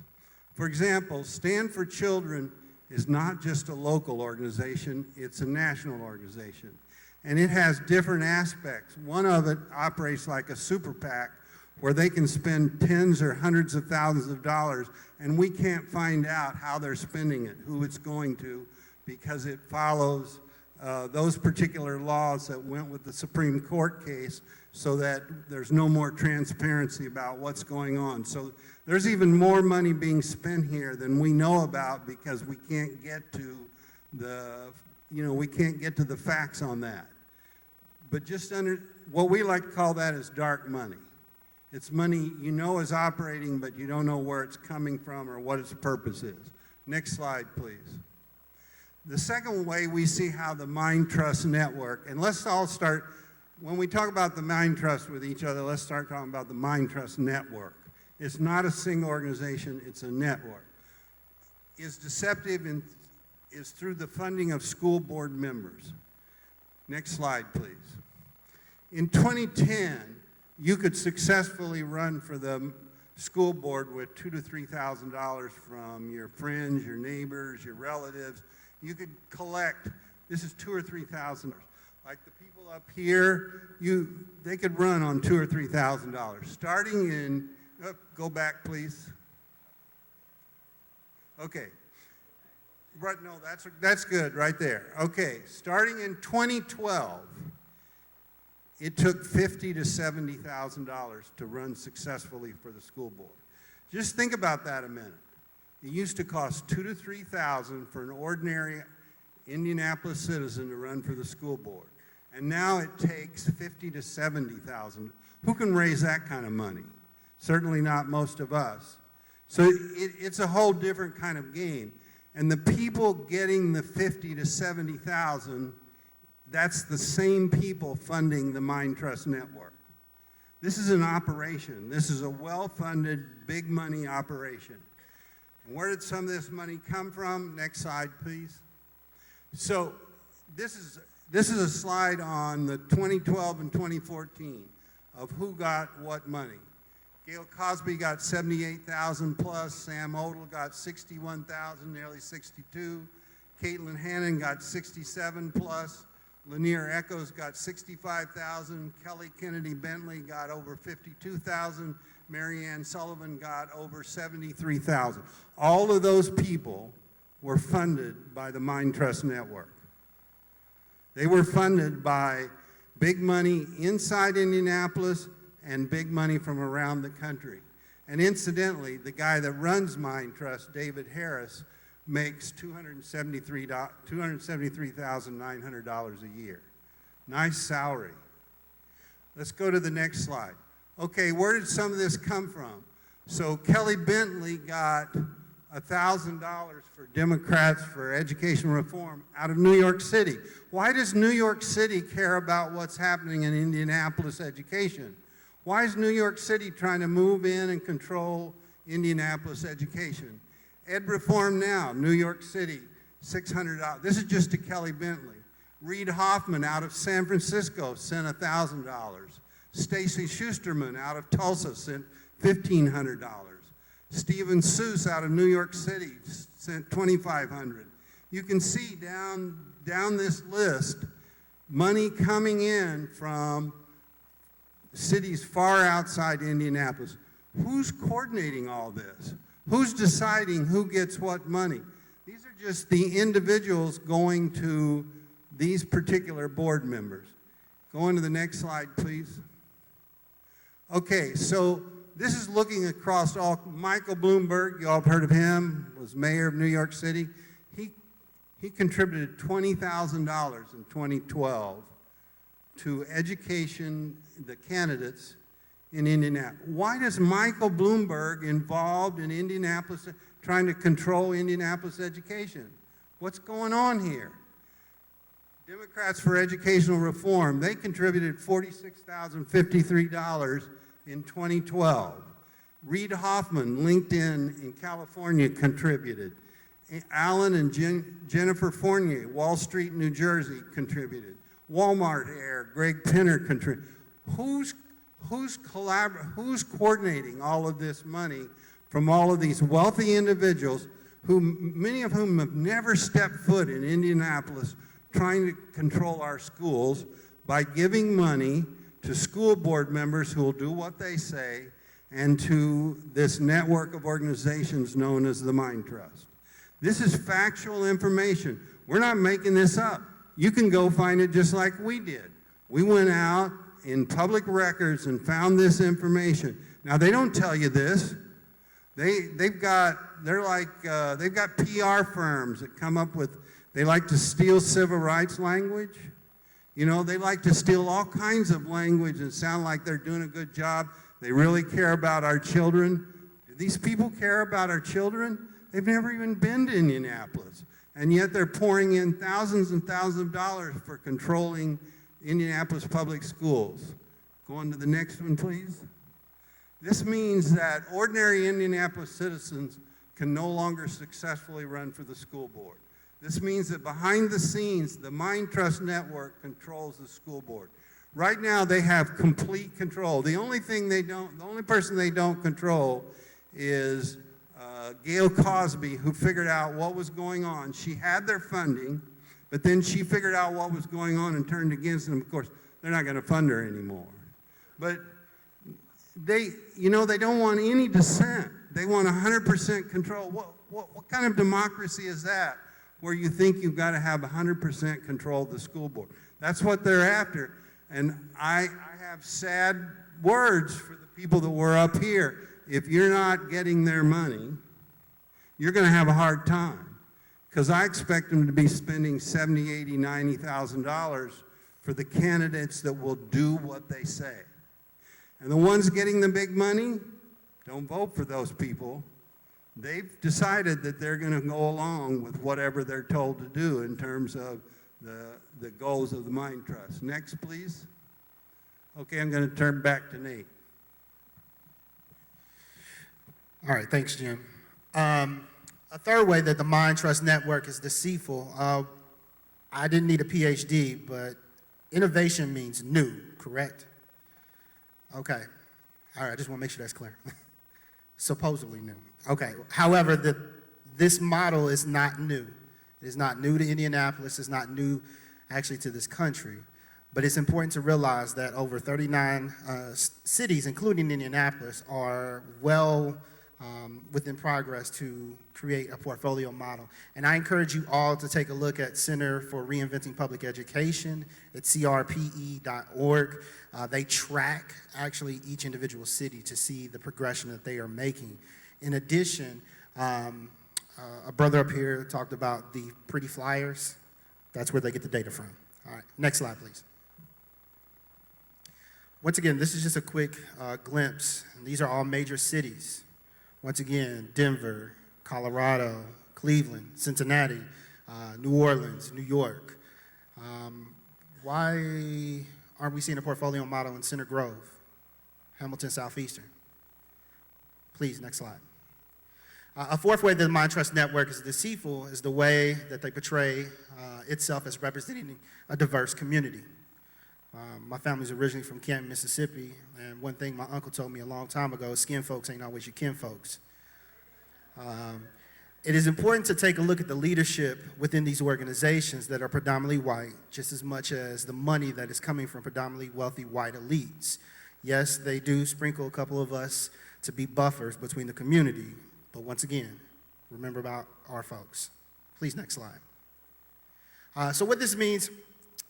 For example, Stand for Children is not just a local organization, it's a national organization. And it has different aspects. One of it operates like a super PAC where they can spend tens or hundreds of thousands of dollars, and we can't find out how they're spending it, who it's going to, because it follows those particular laws that went with the Supreme Court case so that there's no more transparency about what's going on. So there's even more money being spent here than we know about because we can't get to the facts on that. But what we like to call that is dark money. It's money you know is operating, but you don't know where it's coming from or what its purpose is. Next slide, please. The second way we see how the Mind Trust network, and let's all start, when we talk about the Mind Trust with each other, let's start talking about the Mind Trust network. It's not a single organization, it's a network. Is deceptive and is through the funding of school board members. Next slide, please. In 2010, you could successfully run for the school board with $2,000 to $3,000 from your friends, your neighbors, your relatives. You could collect, this is $2,000 or $3,000. Like the people up here, they could run on $2,000 or $3,000. Starting in, go back please. Okay. Right, no, that's good right there. Okay, starting in 2012, it took $50,000 to $70,000 to run successfully for the school board. Just think about that a minute. It used to cost $2,000 to $3,000 for an ordinary Indianapolis citizen to run for the school board, and now it takes $50,000 to $70,000. Who can raise that kind of money? Certainly not most of us. So it's a whole different kind of game. And the people getting the $50,000 to $70,000, that's the same people funding the Mind Trust network. This is an operation. This is a well-funded, big money operation. And where did some of this money come from? Next slide, please. So this is a slide on the 2012 and 2014 of who got what money. Gail Cosby got 78,000 plus. Sam Odell got 61,000, nearly 62. Caitlin Hannon got 67 plus. Lanier Echoes got 65,000. Kelly Kennedy Bentley got over 52,000. Marianne Sullivan got over 73,000. All of those people were funded by the Mind Trust Network. They were funded by big money inside Indianapolis and big money from around the country. And incidentally, the guy that runs Mind Trust, David Harris, makes $273,900 a year. Nice salary. Let's go to the next slide. Okay, where did some of this come from? So Kelly Bentley got $1,000 for Democrats for education reform out of New York City. Why does New York City care about what's happening in Indianapolis education? Why is New York City trying to move in and control Indianapolis education? Ed Reform Now, New York City, $600. This is just to Kelly Bentley. Reed Hoffman out of San Francisco sent $1,000. Stacy Schusterman out of Tulsa sent $1,500. Stephen Seuss out of New York City sent $2,500. You can see down this list money coming in from cities far outside Indianapolis. Who's coordinating all this? Who's deciding who gets what money? These are just the individuals going to these particular board members. Go on to the next slide, please. Okay, so this is looking across all. Michael Bloomberg, you all have heard of him, was mayor of New York City. He contributed $20,000 in 2012 to education, the candidates in Indianapolis. Why does Michael Bloomberg involved in Indianapolis, trying to control Indianapolis education? What's going on here? Democrats for Educational Reform, they contributed $46,053 in 2012. Reed Hoffman, LinkedIn in California, contributed. Alan and Jennifer Fournier, Wall Street, New Jersey, contributed. Walmart Air, Greg Pinner contributed. Who's coordinating all of this money from all of these wealthy individuals, many of whom have never stepped foot in Indianapolis, trying to control our schools by giving money to school board members who will do what they say, and to this network of organizations known as the Mind Trust. This is factual information. We're not making this up. You can go find it just like we did. We went out in public records and found this information. Now, they don't tell you this. They've got PR firms that come up with, they like to steal civil rights language. You know, they like to steal all kinds of language and sound like they're doing a good job. They really care about our children. Do these people care about our children? They've never even been to Indianapolis. And yet they're pouring in thousands and thousands of dollars for controlling Indianapolis public schools. Go on to the next one, please. This means that ordinary Indianapolis citizens can no longer successfully run for the school board. This means that behind the scenes, the Mind Trust Network controls the school board. Right now, they have complete control. The only person they don't control is Gail Cosby, who figured out what was going on. She had their funding, but then she figured out what was going on and turned against them. Of course, they're not going to fund her anymore. But they don't want any dissent. They want 100% control. What kind of democracy is that, where you think you've got to have 100% control of the school board? That's what they're after. And I have sad words for the people that were up here. If you're not getting their money, you're going to have a hard time, because I expect them to be spending $70,000, $80,000, $90,000 for the candidates that will do what they say. And the ones getting the big money, don't vote for those people. They've decided that they're going to go along with whatever they're told to do in terms of the goals of the Mind Trust. Next, please. Okay, I'm going to turn back to Nate. All right, thanks, Jim. A third way that the Mind Trust Network is deceitful, I didn't need a PhD, but innovation means new, correct? Okay. All right, I just want to make sure that's clear. Supposedly new. Okay. However, this model is not new. It is not new to Indianapolis. It's not new, actually, to this country. But it's important to realize that over 39 cities, including Indianapolis, are well within progress to create a portfolio model. And I encourage you all to take a look at Center for Reinventing Public Education. It's crpe.org. They track, actually, each individual city to see the progression that they are making. In addition, a brother up here talked about the pretty flyers. That's where they get the data from. All right, next slide, please. Once again, this is just a quick glimpse. These are all major cities. Once again, Denver, Colorado, Cleveland, Cincinnati, New Orleans, New York. Why aren't we seeing a portfolio model in Center Grove, Hamilton Southeastern? Please, next slide. A fourth way that the Mind Trust Network is deceitful is the way that they portray itself as representing a diverse community. My family's originally from Canton, Mississippi, and one thing my uncle told me a long time ago is skin folks ain't always your kin folks. It is important to take a look at the leadership within these organizations that are predominantly white, just as much as the money that is coming from predominantly wealthy white elites. Yes, they do sprinkle a couple of us to be buffers between the community, but once again, remember about our folks. Please, next slide. So what this means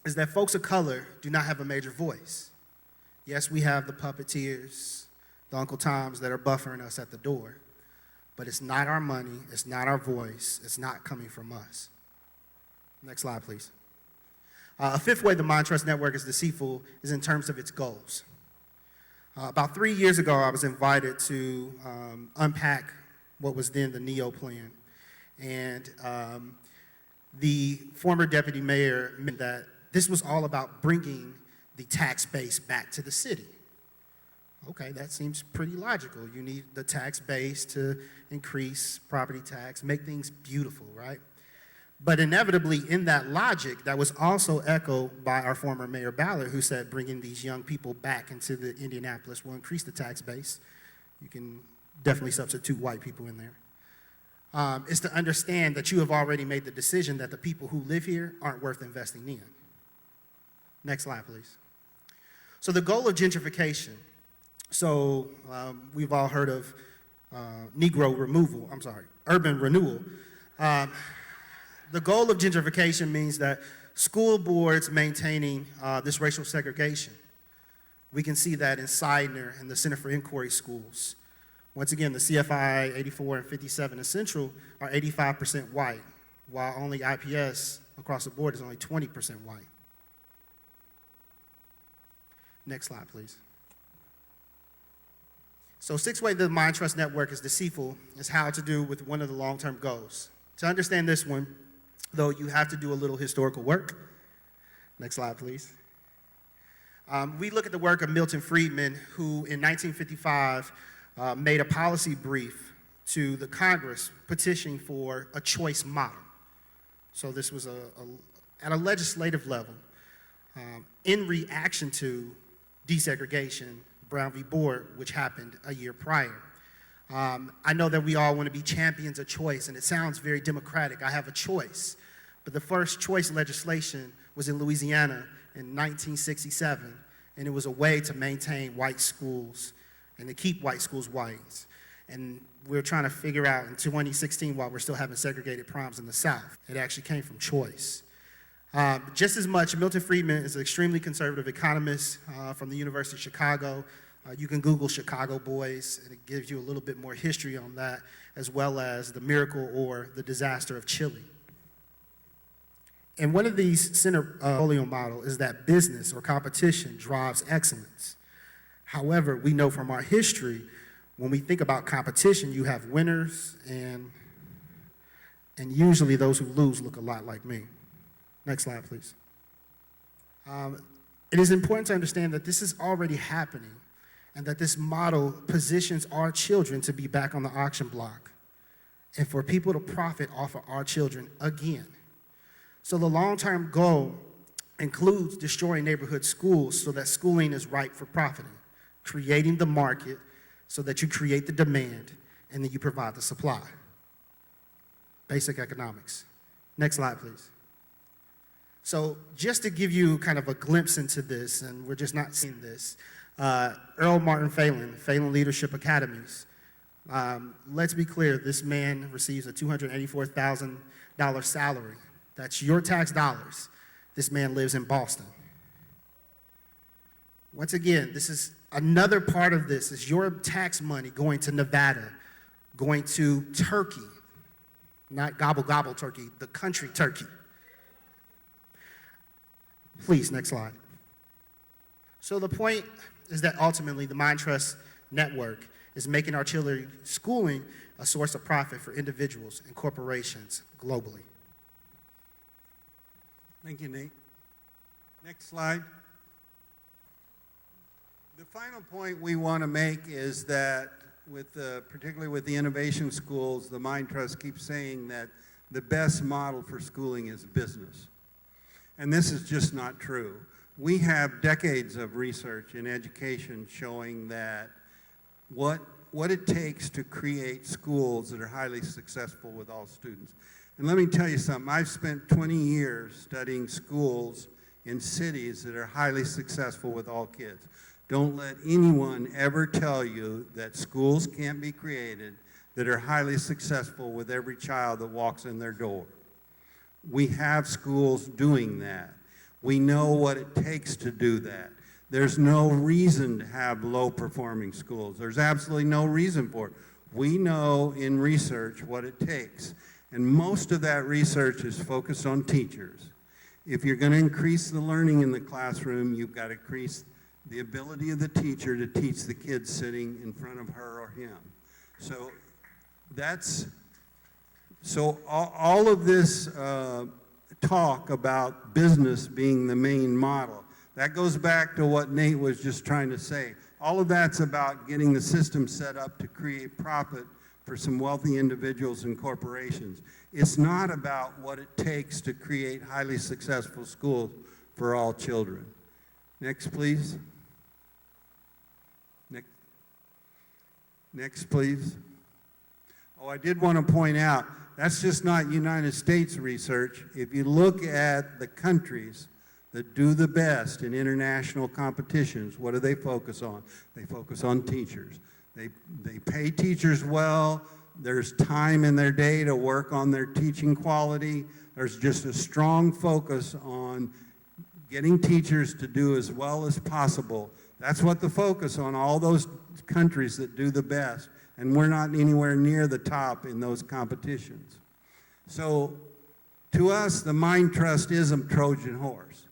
is that folks of color do not have a major voice. Yes, we have the puppeteers, the Uncle Toms that are buffering us at the door, but it's not our money, it's not our voice, it's not coming from us. Next slide, please. A fifth way the Mind Trust Network is deceitful is in terms of its goals. About 3 years ago, I was invited to unpack what was then the NEO plan, and the former deputy mayor meant that this was all about bringing the tax base back to the city. Okay, that seems pretty logical. You need the tax base to increase property tax, make things beautiful, right? But inevitably, in that logic, that was also echoed by our former Mayor Ballard, who said bringing these young people back into the Indianapolis will increase the tax base. You can definitely substitute white people in there. Is to understand that you have already made the decision that the people who live here aren't worth investing in. Next slide, please. So the goal of gentrification. So we've all heard of urban renewal. The goal of gentrification means that school boards maintaining this racial segregation. We can see that in Sidner and the Center for Inquiry schools. Once again, the CFI 84 and 57 in Central are 85% white, while only IPS across the board is only 20% white. Next slide, please. So sixth way the Mind Trust Network is deceitful is how to do with one of the long-term goals. To understand this one, though, you have to do a little historical work. Next slide, please. We look at the work of Milton Friedman, who in 1955 made a policy brief to the Congress petitioning for a choice model. So this was at a legislative level in reaction to desegregation, Brown v. Board, which happened a year prior. I know that we all want to be champions of choice, and it sounds very democratic. I have a choice. But the first choice legislation was in Louisiana in 1967, and it was a way to maintain white schools and to keep white schools white. And we're trying to figure out in 2016, while we're still having segregated proms in the South, it actually came from choice. Just as much, Milton Friedman is an extremely conservative economist from the University of Chicago. You can Google Chicago Boys, and it gives you a little bit more history on that, as well as the miracle or the disaster of Chile. And one of these center portfolio model is that business or competition drives excellence. However, we know from our history, when we think about competition, you have winners, and usually those who lose look a lot like me. Next slide, please. It is important to understand that this is already happening and that this model positions our children to be back on the auction block and for people to profit off of our children again. So the long-term goal includes destroying neighborhood schools so that schooling is ripe for profiting. creating the market so that you create the demand and then you provide the supply. Basic economics. Next slide, please. So just to give you kind of a glimpse into this, and we're just not seeing this, Earl Martin Phelan Leadership Academies. Let's be clear, this man receives a $284,000 salary. That's your tax dollars. This man lives in Boston. Once again, this is another part of this is your tax money going to Nevada, going to Turkey, not gobble gobble Turkey, the country Turkey. Please, next slide. So the point is that ultimately the Mind Trust Network is making artillery schooling a source of profit for individuals and corporations globally. Thank you, Nate. Next slide. The final point we want to make is that particularly with the innovation schools, the Mind Trust keeps saying that the best model for schooling is business. And this is just not true. We have decades of research in education showing that what it takes to create schools that are highly successful with all students. And let me tell you something, I've spent 20 years studying schools in cities that are highly successful with all kids. Don't let anyone ever tell you that schools can't be created that are highly successful with every child that walks in their door. We have schools doing that. We know what it takes to do that. There's no reason to have low-performing schools. There's absolutely no reason for it. We know in research what it takes. And most of that research is focused on teachers. If you're going to increase the learning in the classroom, you've got to increase the ability of the teacher to teach the kids sitting in front of her or him. So all of this talk about business being the main model, that goes back to what Nate was just trying to say. All of that's about getting the system set up to create profit for some wealthy individuals and corporations. It's not about what it takes to create highly successful schools for all children. Next, please. Next, please. Oh, I did want to point out, that's just not United States research. If you look at the countries that do the best in international competitions, what do they focus on? They focus on teachers. They pay teachers well. There's time in their day to work on their teaching quality. There's just a strong focus on getting teachers to do as well as possible. That's what the focus on all those countries that do the best. And we're not anywhere near the top in those competitions. So to us, the Mind Trust is a Trojan horse.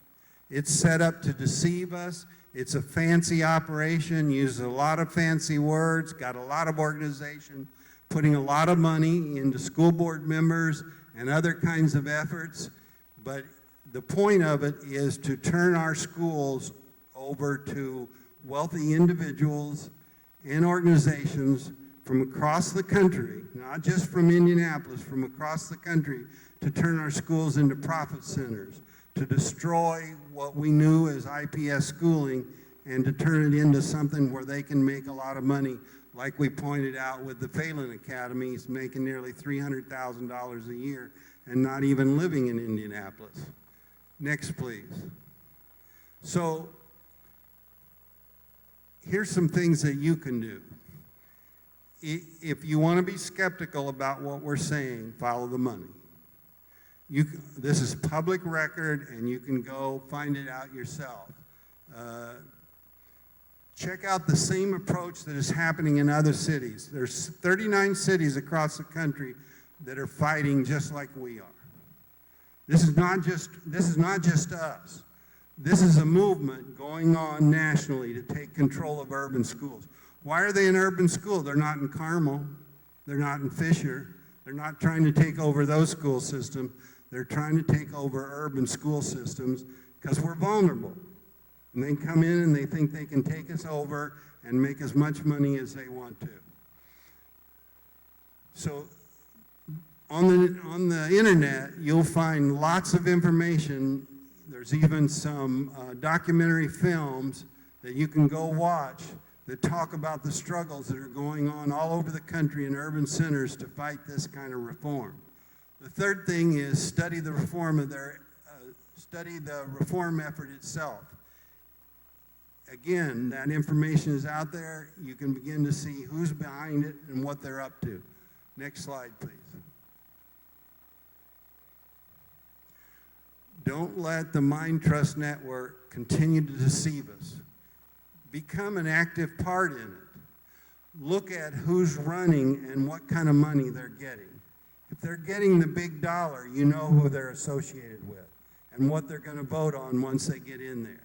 It's set up to deceive us. It's a fancy operation, uses a lot of fancy words, got a lot of organization, putting a lot of money into school board members and other kinds of efforts. But the point of it is to turn our schools over to wealthy individuals and organizations from across the country, not just from Indianapolis, from across the country, to turn our schools into profit centers, to destroy what we knew as IPS schooling and to turn it into something where they can make a lot of money, like we pointed out with the Phelan Academies, making nearly $300,000 a year and not even living in Indianapolis. Next, please. So here's some things that you can do. If you want to be skeptical about what we're saying, follow the money. This is public record, and you can go find it out yourself. Check out the same approach that is happening in other cities. There's 39 cities across the country that are fighting just like we are. This is not just us. This is a movement going on nationally to take control of urban schools. Why are they in urban schools? They're not in Carmel. They're not in Fisher. They're not trying to take over those school systems. They're trying to take over urban school systems because we're vulnerable. And they come in and they think they can take us over and make as much money as they want to. So on the internet, you'll find lots of information. There's even some documentary films that you can go watch that talk about the struggles that are going on all over the country in urban centers to fight this kind of reform. The third thing is study the reform effort itself. Again, that information is out there. You can begin to see who's behind it and what they're up to. Next slide, please. Don't let the Mind Trust Network continue to deceive us. Become an active part in it. Look at who's running and what kind of money they're getting. If they're getting the big dollar, you know who they're associated with and what they're going to vote on once they get in there.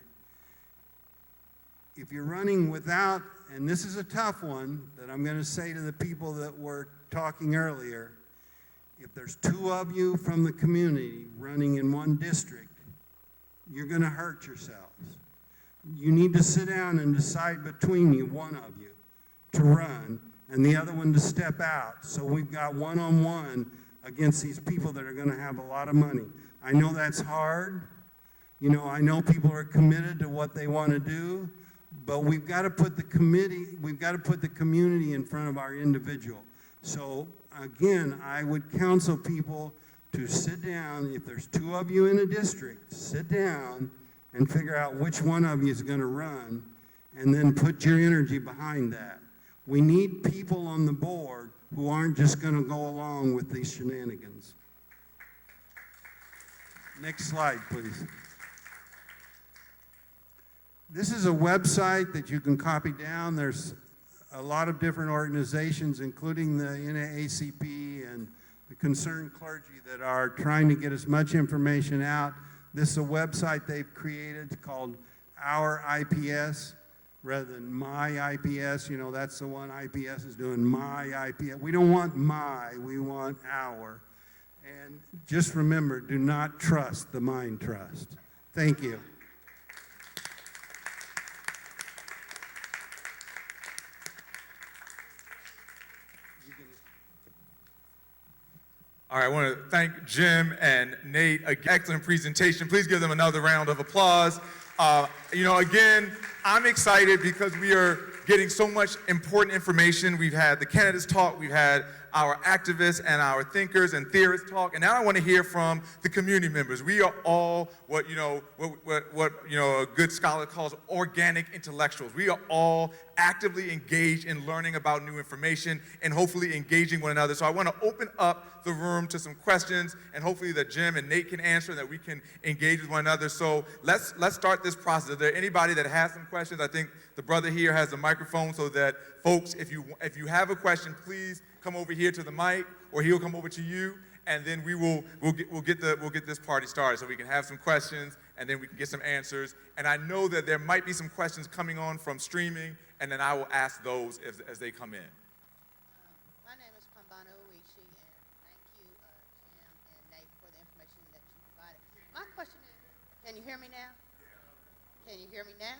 If you're running without, and this is a tough one that I'm going to say to the people that were talking earlier, if there's two of you from the community running in one district, you're going to hurt yourselves. You need to sit down and decide between you, one of you, to run and the other one to step out. So we've got one-on-one against these people that are going to have a lot of money. I know that's hard. You know, I know people are committed to what they want to do, but we've got to put the community in front of our individual. So again, I would counsel people to sit down. If there's two of you in a district, sit down and figure out which one of you is going to run, and then put your energy behind that. We need people on the board who aren't just going to go along with these shenanigans. Next slide, please. This is a website that you can copy down. There's a lot of different organizations, including the NAACP and the concerned clergy, that are trying to get as much information out. This is a website they've created called Our IPS rather than My IPS. You know, that's the one IPS is doing, My IPS. We don't want my, we want our. And just remember, do not trust the Mind Trust. Thank you. All right, I want to thank Jim and Nate. Excellent presentation. Please give them another round of applause. You know, again, I'm excited because we are getting so much important information. We've had the candidates talk, we've had our activists and our thinkers and theorists talk, and now I want to hear from the community members. We are all what a good scholar calls organic intellectuals. We are all actively engaged in learning about new information and hopefully engaging one another. So I want to open up the room to some questions, and hopefully that Jim and Nate can answer, and that we can engage with one another. So let's start this process. Is there anybody that has some questions? I think the brother here has a microphone, so that folks, if you have a question, please come over here to the mic, or he'll come over to you, and then we'll get this party started, so we can have some questions, and then we can get some answers. And I know that there might be some questions coming on from streaming, and then I will ask those as they come in. My name is Pambana Uichi, and thank you, Jim and Nate, for the information that you provided. My question is, can you hear me now? Can you hear me now?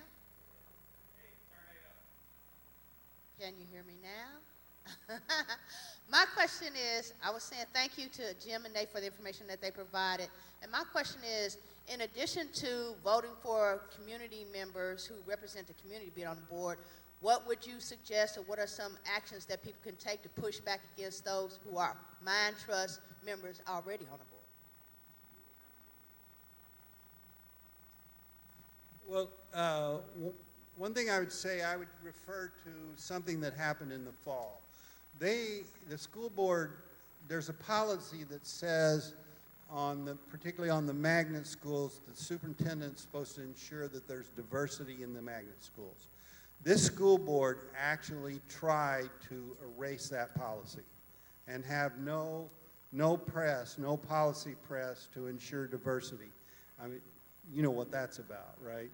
Can you hear me now? My question is, I was saying thank you to Jim and Nate for the information that they provided. And my question is, in addition to voting for community members who represent the community being on the board, what would you suggest, or what are some actions that people can take to push back against those who are Mind Trust members already on the board? Well, one thing I would say, I would refer to something that happened in the fall. The school board, there's a policy that says, particularly on the magnet schools, the superintendent's supposed to ensure that there's diversity in the magnet schools. This school board actually tried to erase that policy and have no press, no policy press to ensure diversity. I mean, you know what that's about, right?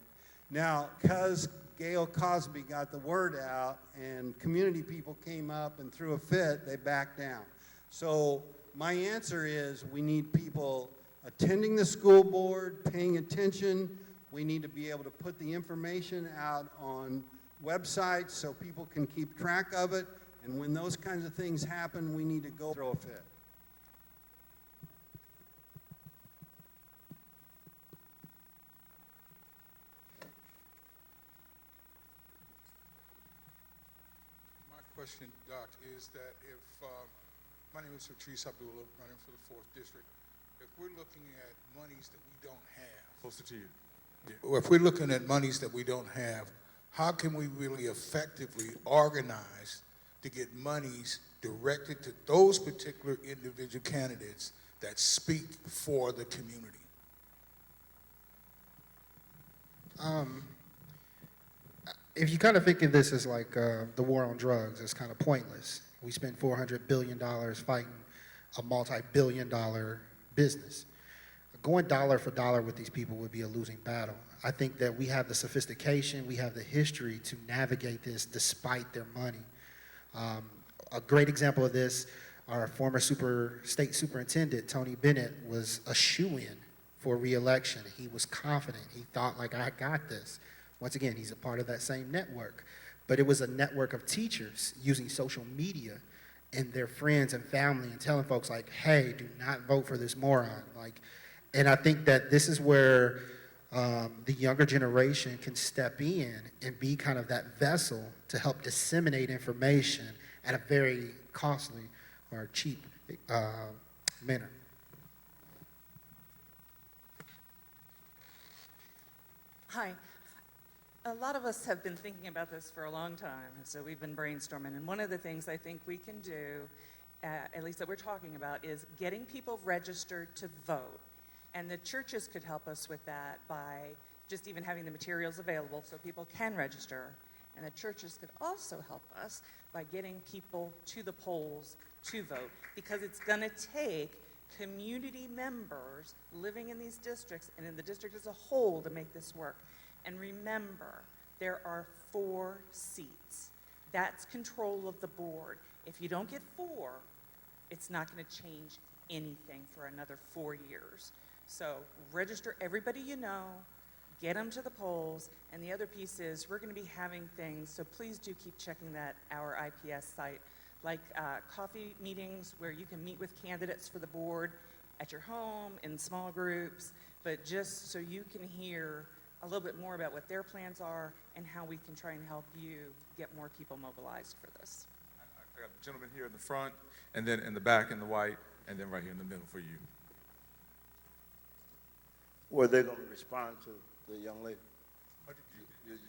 Now, because Gail Cosby got the word out and community people came up and threw a fit, they backed down. So my answer is, we need people attending the school board, paying attention. We need to be able to put the information out on websites so people can keep track of it. And when those kinds of things happen, we need to go throw a fit. question, Doc, is that if, my name is Patrice Abdullah, running for the 4th District. If we're looking at monies that we don't have, Closer to you. or if we're looking at monies that we don't have, how can we really effectively organize to get monies directed to those particular individual candidates that speak for the community? If you kind of think of this as like the war on drugs, it's kind of pointless. We spend $400 billion fighting a multi-billion-dollar business. Going dollar for dollar with these people would be a losing battle. I think that we have the sophistication, we have the history to navigate this despite their money. A great example of this, our former state superintendent, Tony Bennett, was a shoo-in for re-election. He was confident. He thought, like, I got this. Once again, he's a part of that same network. But it was a network of teachers using social media and their friends and family and telling folks, like, hey, do not vote for this moron. Like, and I think that this is where the younger generation can step in and be kind of that vessel to help disseminate information at a very costly or cheap manner. Hi. A lot of us have been thinking about this for a long time, and so we've been brainstorming. And one of the things I think we can do, at least that we're talking about, is getting people registered to vote. And the churches could help us with that by just even having the materials available so people can register. And the churches could also help us by getting people to the polls to vote, because it's going to take community members living in these districts and in the district as a whole to make this work. And remember, there are 4 seats. That's control of the board. If you don't get 4, it's not going to change anything for another 4 years. So register everybody you know, get them to the polls, and the other piece is we're going to be having things, so please do keep checking that, our IPS site, like coffee meetings where you can meet with candidates for the board at your home in small groups, but just so you can hear a little bit more about what their plans are and how we can try and help you get more people mobilized for this. I got the gentleman here in the front, and then in the back in the white, and then right here in the middle for you. Were they going to respond to the young lady?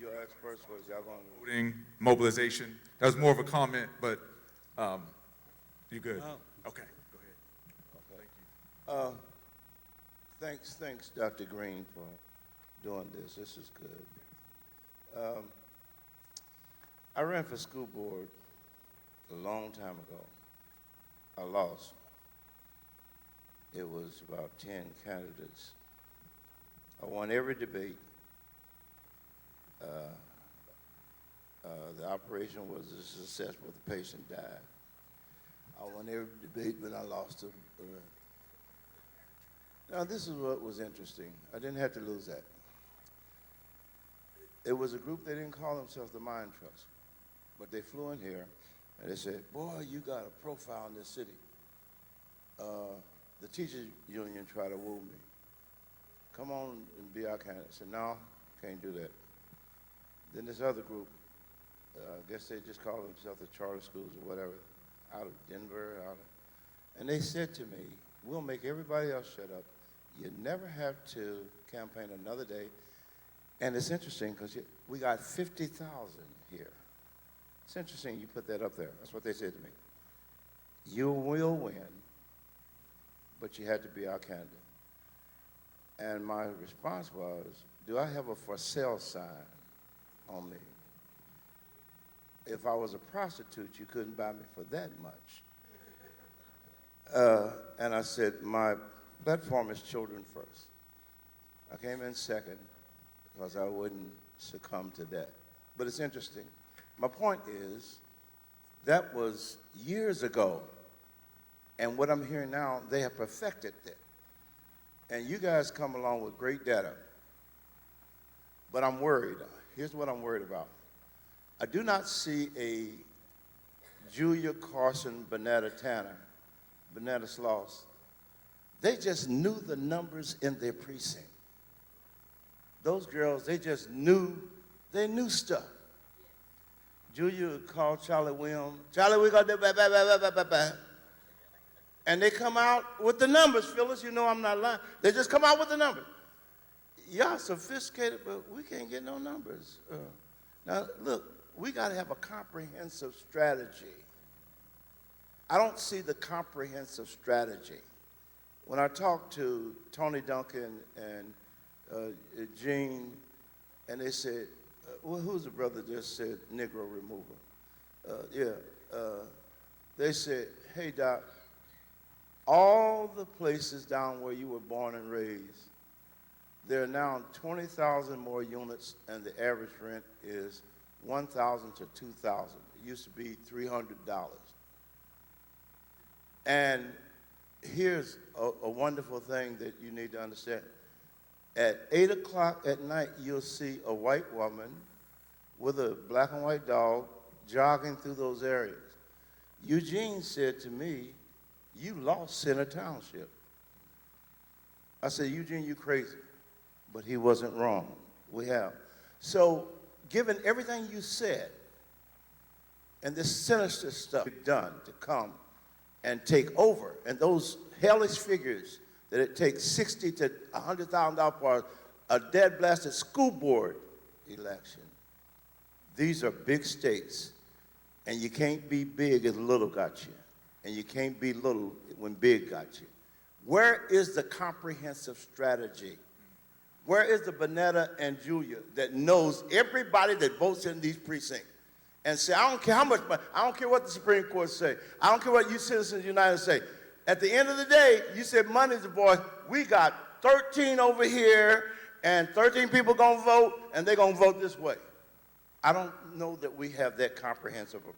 You asked first, was y'all going to? Voting, mobilization. That was more of a comment, but you good? Oh. Okay, go ahead. Okay. Thank you. Thanks, Dr. Green, for doing this. This is good. I ran for school board a long time ago. I lost. It was about 10 candidates. I won every debate. The operation was a success, but the patient died. I won every debate, but I lost them. Now, this is what was interesting. I didn't have to lose that. It was a group, they didn't call themselves the Mind Trust, but they flew in here and they said, boy, you got a profile in this city. The teachers union tried to woo me. Come on and be our candidate. I said, no, can't do that. Then this other group, I guess they just call themselves the charter schools or whatever, out of Denver, and they said to me, we'll make everybody else shut up. You never have to campaign another day. And it's interesting because we got 50,000 here. It's interesting you put that up there. That's what they said to me. You will win, but you had to be our candidate. And my response was, do I have a for sale sign on me? If I was a prostitute, you couldn't buy me for that much. And I said, my platform is children first. I came in second because I wouldn't succumb to that. But it's interesting. My point is, that was years ago. And what I'm hearing now, they have perfected it. And you guys come along with great data. But I'm worried. Here's what I'm worried about. I do not see a Julia Carson, Bonetta Tanner, Bonetta Sloss. They just knew the numbers in their precinct. Those girls, they just knew, they knew stuff. Julia called Charlie Williams. Charlie, we got that, and they come out with the numbers, Phyllis. You know I'm not lying. They just come out with the numbers. Y'all sophisticated, but we can't get no numbers. Now, look, we got to have a comprehensive strategy. I don't see the comprehensive strategy. When I talked to Tony Duncan and Gene, and they said, well, who's the brother just said Negro removal? They said, hey, Doc, all the places down where you were born and raised, there are now 20,000 more units, and the average rent is $1,000 to $2,000. It used to be $300. And here's a wonderful thing that you need to understand. At 8 o'clock at night, you'll see a white woman with a black and white dog jogging through those areas. Eugene said to me, you lost Center Township. I said, Eugene, you crazy. But he wasn't wrong. We have. So, given everything you said, and this sinister stuff done to come and take over, and those hellish figures that it takes $60,000 to $100,000 for a dead blasted school board election, these are big stakes, and you can't be big if little got you, and you can't be little when big got you. Where is the comprehensive strategy? Where is the Bonetta and Julia that knows everybody that votes in these precincts and say, I don't care how much money, I don't care what the Supreme Court say, I don't care what you citizens united say. At the end of the day, you said money's the voice. We got 13 over here, and 13 people gonna vote, and they're gonna vote this way. I don't know that we have that comprehensive approach.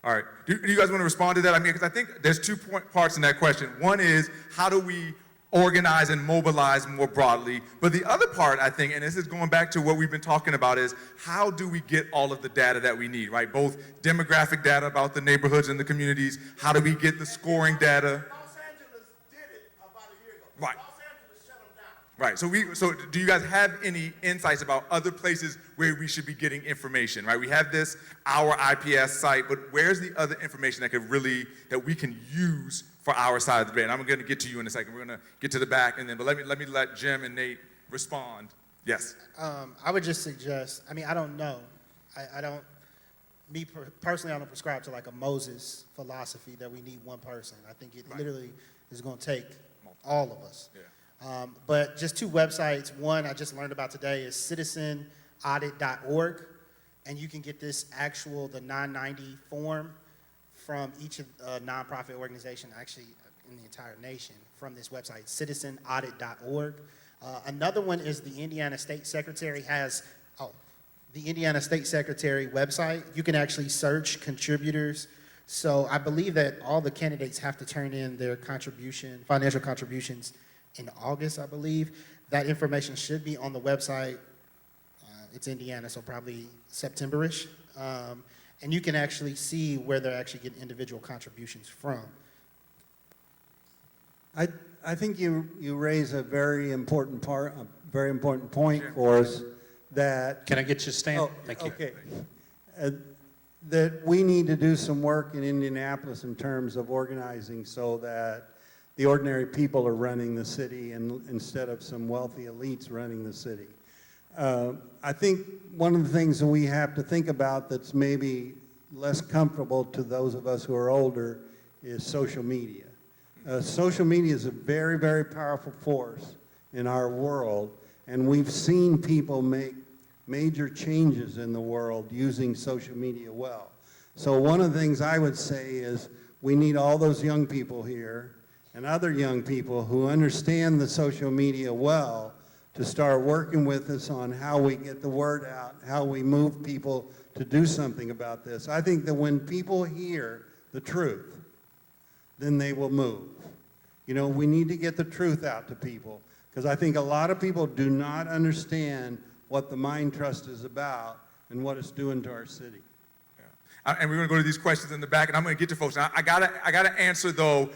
All right. Do you guys want to respond to that? I mean, because I think there's two parts in that question. One is, how do we organize and mobilize more broadly? But the other part, I think, and this is going back to what we've been talking about, is how do we get all of the data that we need, right? Both demographic data about the neighborhoods and the communities. How do we get the scoring data? Los Angeles did it about a year ago. Right. Los Angeles shut them down. Right, so do you guys have any insights about other places where we should be getting information, right? We have this, our IPS site, but where's the other information that we can use for our side of the debate? And I'm gonna get to you in a second. We're gonna get to the back, and then, but let me let Jim and Nate respond. Yes. I would just suggest, I mean, I don't know. Personally, I don't prescribe to like a Moses philosophy that we need one person. I think it literally is gonna take all of us. Yeah. But just two websites. One I just learned about today is citizenaudit.org, and you can get the 990 form from each nonprofit organization, actually in the entire nation, from this website, citizenaudit.org. Another one is the Indiana State Secretary the Indiana State Secretary website. You can actually search contributors. So I believe that all the candidates have to turn in their financial contributions in August, I believe. That information should be on the website. It's Indiana, so probably September-ish. And you can actually see where they're actually getting individual contributions from. I think you raise a very important point for us that. Can I get you to stand? Thank you. Okay. That we need to do some work in Indianapolis in terms of organizing so that the ordinary people are running the city instead of some wealthy elites running the city. I think one of the things that we have to think about that's maybe less comfortable to those of us who are older is social media. Social media is a very, very powerful force in our world, and we've seen people make major changes in the world using social media well. So one of the things I would say is we need all those young people here and other young people who understand the social media well to start working with us on how we get the word out, how we move people to do something about this. I think that when people hear the truth, then they will move. You know, we need to get the truth out to people, because I think a lot of people do not understand what the Mind Trust is about and what it's doing to our city. And we're going to go to these questions in the back, and I'm going to get to folks. Now, I gotta answer though.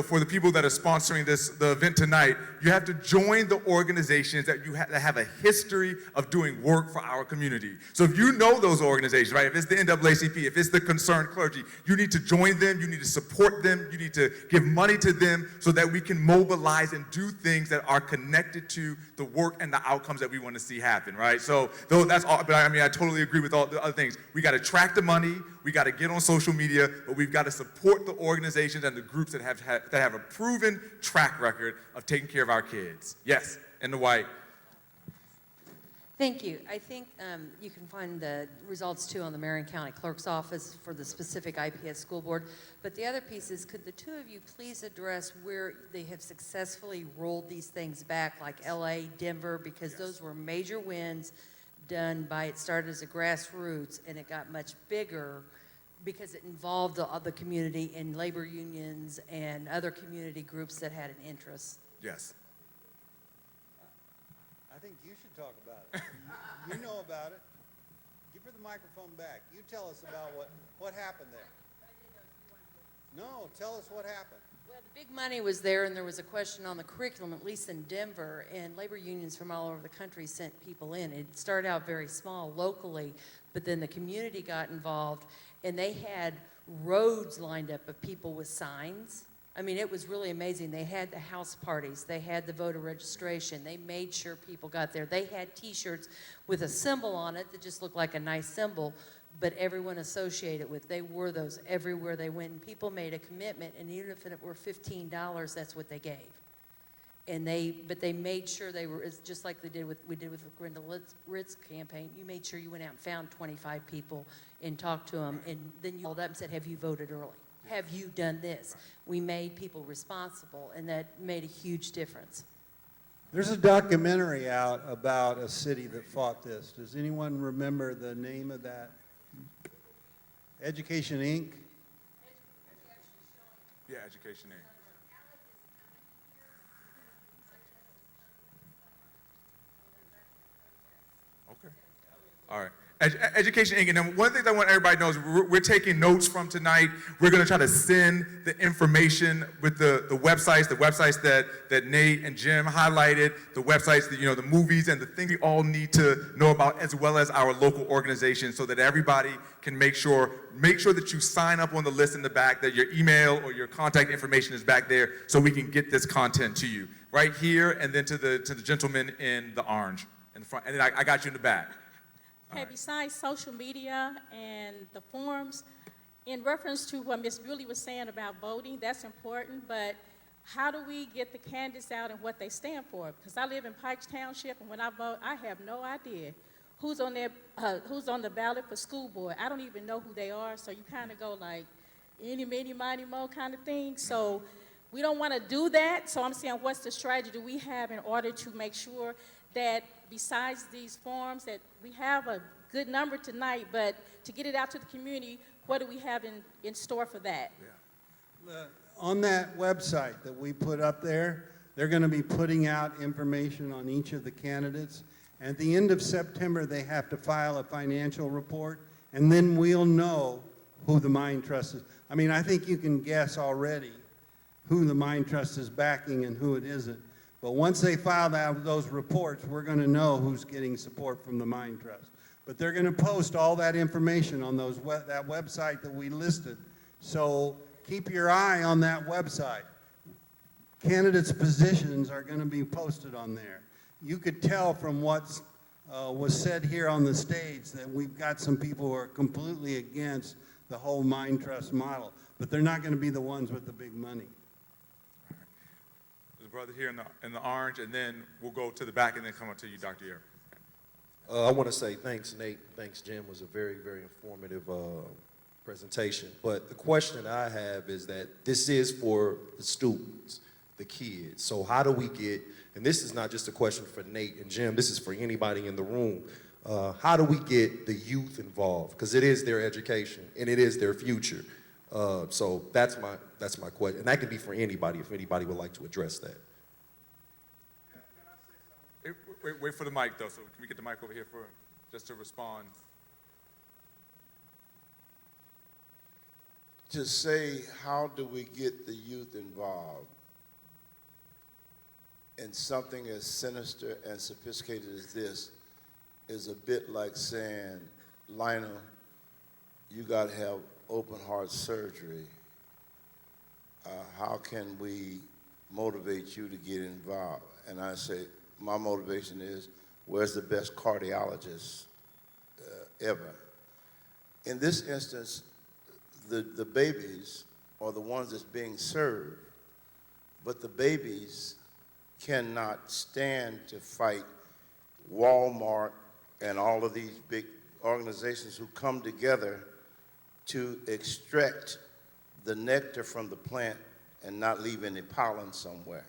For the people that are sponsoring the event tonight, you have to join the organizations that that have a history of doing work for our community. So if you know those organizations, right? If it's the NAACP, if it's the Concerned Clergy, you need to join them. You need to support them. You need to give money to them so that we can mobilize and do things that are connected to the work and the outcomes that we want to see happen, right? So though that's all. But I totally agree with all the other things. We got to track the money. We got to get on social media, but we've got to support the organizations and the groups that have a proven track record of taking care of our kids. Yes, in the white. Thank you. I think you can find the results too on the Marion County Clerk's Office for the specific IPS school board. But the other piece is, could the two of you please address where they have successfully rolled these things back, like LA, Denver, because those were major wins done by, it started as a grassroots and it got much bigger because it involved the community and labor unions and other community groups that had an interest. Yes. I think you should talk about it. You know about it. Give her the microphone back. You tell us about what happened there. No, tell us what happened. Well, the big money was there, and there was a question on the curriculum, at least in Denver, and labor unions from all over the country sent people in. It started out very small locally, but then the community got involved, and they had roads lined up of people with signs. I mean, it was really amazing. They had the house parties. They had the voter registration. They made sure people got there. They had T-shirts with a symbol on it that just looked like a nice symbol, but everyone associated with, they wore those everywhere they went. And people made a commitment, and even if it were $15, that's what they gave. And but they made sure they were, it's just like we did with the Brenda Ritz campaign. You made sure you went out and found 25 people and talked to them, and then you called up and said, have you voted early? Have you done this? We made people responsible, and that made a huge difference. There's a documentary out about a city that fought this. Does anyone remember the name of that? Education Inc.? Yeah, Education Inc. Okay. All right. Education Inc. And then one of the things I want everybody to know is we're taking notes from tonight. We're going to try to send the information with the websites that Nate and Jim highlighted, the websites, the movies and the things we all need to know about, as well as our local organizations, so that everybody can make sure that you sign up on the list in the back, that your email or your contact information is back there, so we can get this content to you right here, and then to the gentleman in the orange in the front, and then I got you in the back. Okay, besides social media and the forums, in reference to what Ms. Bewley was saying about voting, that's important, but how do we get the candidates out and what they stand for? Because I live in Pikes Township, and when I vote, I have no idea who's on the ballot for school board. I don't even know who they are, so you kind of go like, any, many, mighty, mo kind of thing. So we don't want to do that, so I'm saying, what's the strategy do we have in order to make sure that besides these forums that we have a good number tonight, but to get it out to the community, what do we have in store for that? Yeah. On that website that we put up there, they're going to be putting out information on each of the candidates. At the end of September, they have to file a financial report, and then we'll know who the Mind Trust is. I mean, I think you can guess already who the Mind Trust is backing and who it isn't. But once they file those reports, we're going to know who's getting support from the Mind Trust. But they're going to post all that information on that website that we listed. So keep your eye on that website. Candidates' positions are going to be posted on there. You could tell from what was said here on the stage that we've got some people who are completely against the whole Mind Trust model. But they're not going to be the ones with the big money. Brother here in the orange, and then we'll go to the back and then come up to you, Dr. Yer. I want to say thanks, Nate. Thanks, Jim. It was a very, very informative presentation. But the question I have is that this is for the students, the kids. So how do we get, and this is not just a question for Nate and Jim, this is for anybody in the room, how do we get the youth involved? Because it is their education, and it is their future. So that's my question, and that can be for anybody if anybody would like to address that. Wait for the mic though. So can we get the mic over here just to respond? to say, how do we get the youth involved in something as sinister and sophisticated as this is a bit like saying, Lionel, you got to have open heart surgery. How can we motivate you to get involved? And I say, my motivation is, where's the best cardiologist ever? In this instance, the babies are the ones that's being served, but the babies cannot stand to fight Walmart and all of these big organizations who come together to extract the nectar from the plant and not leave any pollen somewhere.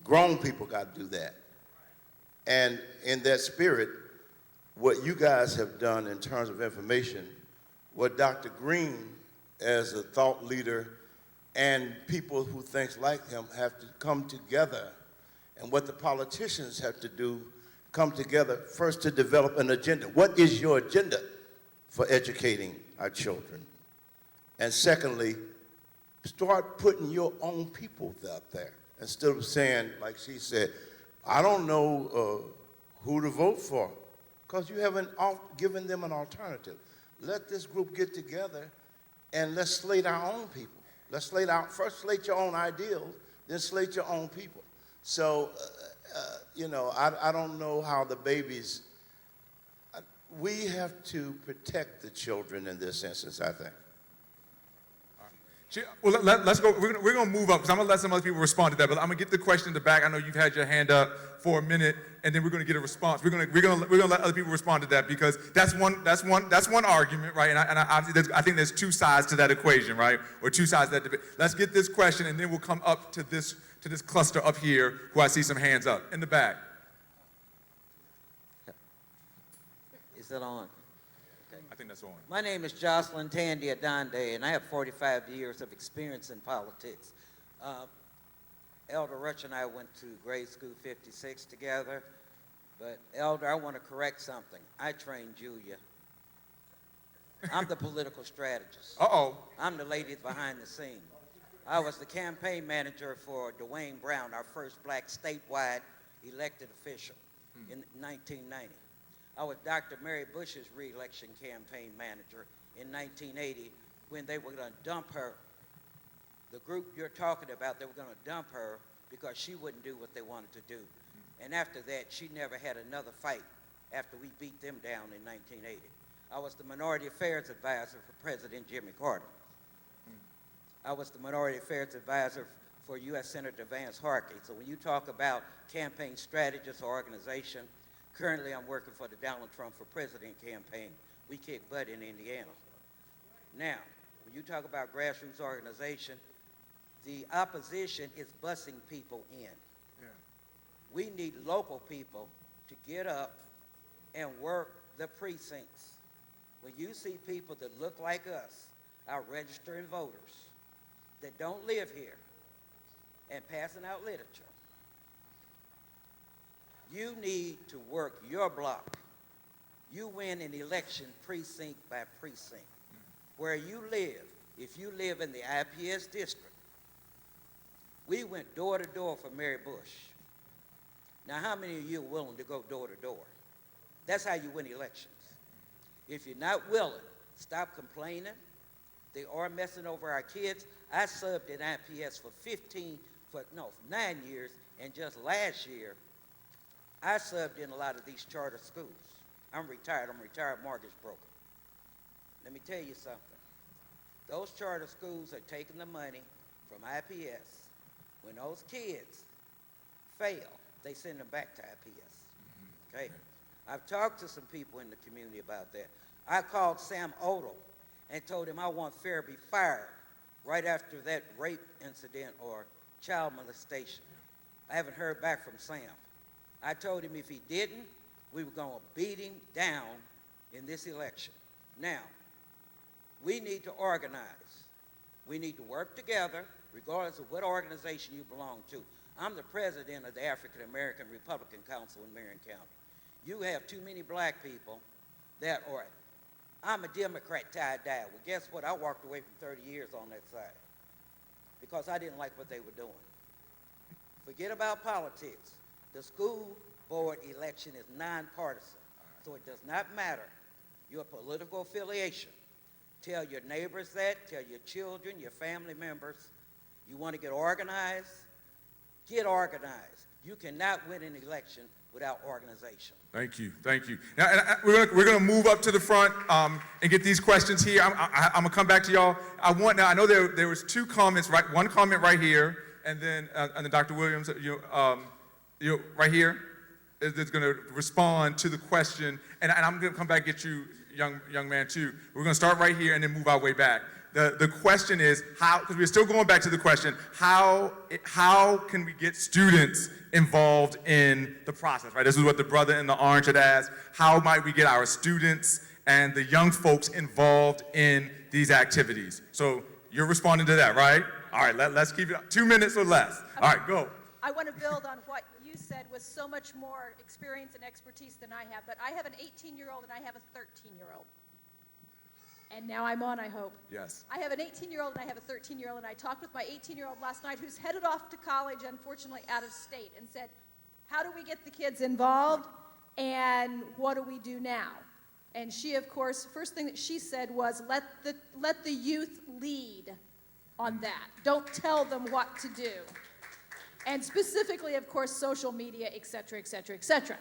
Grown people got to do that. And in that spirit, what you guys have done in terms of information, what Dr. Green, as a thought leader, and people who think like him have to come together, and what the politicians have to do, come together first to develop an agenda. What is your agenda for educating our children? And secondly, start putting your own people out there instead of saying, like she said, I don't know who to vote for, because you haven't given them an alternative. Let this group get together and let's slate our own people. Let's first slate your own ideals, then slate your own people. So, you know, I don't know how the babies, we have to protect the children in this instance, I think. Well, let's go. We're going to move up because I'm going to let some other people respond to that. But I'm going to get the question in the back. I know you've had your hand up for a minute, and then we're going to get a response. We're going to let other people respond to that because that's one argument, right? And I think there's two sides to that equation, right? Or two sides to that debate. Let's get this question, and then we'll come up to this cluster up here, who I see some hands up in the back. Is it on? I think that's on. My name is Jocelyn Tandy Adonde, and I have 45 years of experience in politics. Elder Rutch and I went to grade school 56 together, but Elder, I want to correct something. I trained Julia. I'm the political strategist. Uh-oh. I'm the lady behind the scene. I was the campaign manager for Dwayne Brown, our first black statewide elected official in 1990. I was Dr. Mary Bush's re-election campaign manager in 1980 when they were going to dump her. The group you're talking about, they were going to dump her because she wouldn't do what they wanted to do. And after that, she never had another fight after we beat them down in 1980. I was the Minority Affairs Advisor for President Jimmy Carter. I was the Minority Affairs Advisor for U.S. Senator Vance Harkey. So when you talk about campaign strategist or organization, currently, I'm working for the Donald Trump for President campaign. We kick butt in Indiana. Now, when you talk about grassroots organization, the opposition is busing people in. Yeah. We need local people to get up and work the precincts. When you see people that look like us, our registering voters, that don't live here, and passing out literature, you need to work your block. You win an election precinct by precinct. Where you live, if you live in the IPS district, we went door to door for Mary Bush. Now, how many of you are willing to go door to door? That's how you win elections. If you're not willing, stop complaining. They are messing over our kids. I subbed in IPS for 9 years, and just last year, I subbed in a lot of these charter schools. I'm a retired mortgage broker. Let me tell you something. Those charter schools are taking the money from IPS. When those kids fail, they send them back to IPS. Okay? I've talked to some people in the community about that. I called Sam Odell and told him I want Fairby fired right after that rape incident or child molestation. I haven't heard back from Sam. I told him if he didn't, we were going to beat him down in this election. Now, we need to organize. We need to work together, regardless of what organization you belong to. I'm the president of the African American Republican Council in Marion County. You have too many black people that are I'm a Democrat tied down. Well, guess what? I walked away from 30 years on that side because I didn't like what they were doing. Forget about politics. The school board election is nonpartisan, so it does not matter your political affiliation. Tell your neighbors that, tell your children, your family members. You want to get organized? Get organized. You cannot win an election without organization. Thank you, thank you. Now, we're gonna move up to the front and get these questions here. I'm gonna come back to y'all. I know there was two comments, right? One comment right here, and then Dr. Williams, right here, is gonna respond to the question, and I'm gonna come back and get you, young man, too. We're gonna start right here and then move our way back. The question is how, because we're still going back to the question, how can we get students involved in the process, right? This is what the brother in the orange had asked. How might we get our students and the young folks involved in these activities? So you're responding to that, right? All right, let's keep it 2 minutes or less. All right, go. I want to build on what you said with so much more experience and expertise than I have, but I have an 18-year-old and I have a 13-year-old. And now I'm on, I hope. Yes. I have an 18-year-old and I have a 13-year-old, and I talked with my 18-year-old last night who's headed off to college, unfortunately out of state, and said, how do we get the kids involved and what do we do now? And she, of course, first thing that she said was, let the youth lead on that. Don't tell them what to do. And specifically, of course, social media, et cetera, et cetera, et cetera.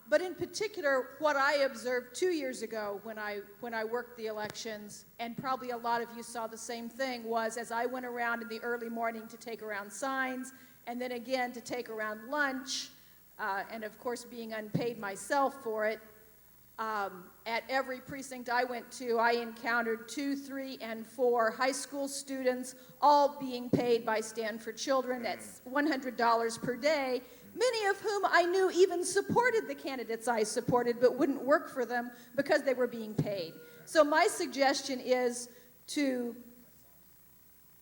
But in particular, what I observed 2 years ago when I worked the elections, and probably a lot of you saw the same thing, was as I went around in the early morning to take around signs, and then again to take around lunch, and of course being unpaid myself for it, at every precinct I went to, I encountered 2, 3, and 4 high school students, all being paid by Stanford Children at $100 per day, many of whom I knew even supported the candidates I supported but wouldn't work for them because they were being paid. So my suggestion is to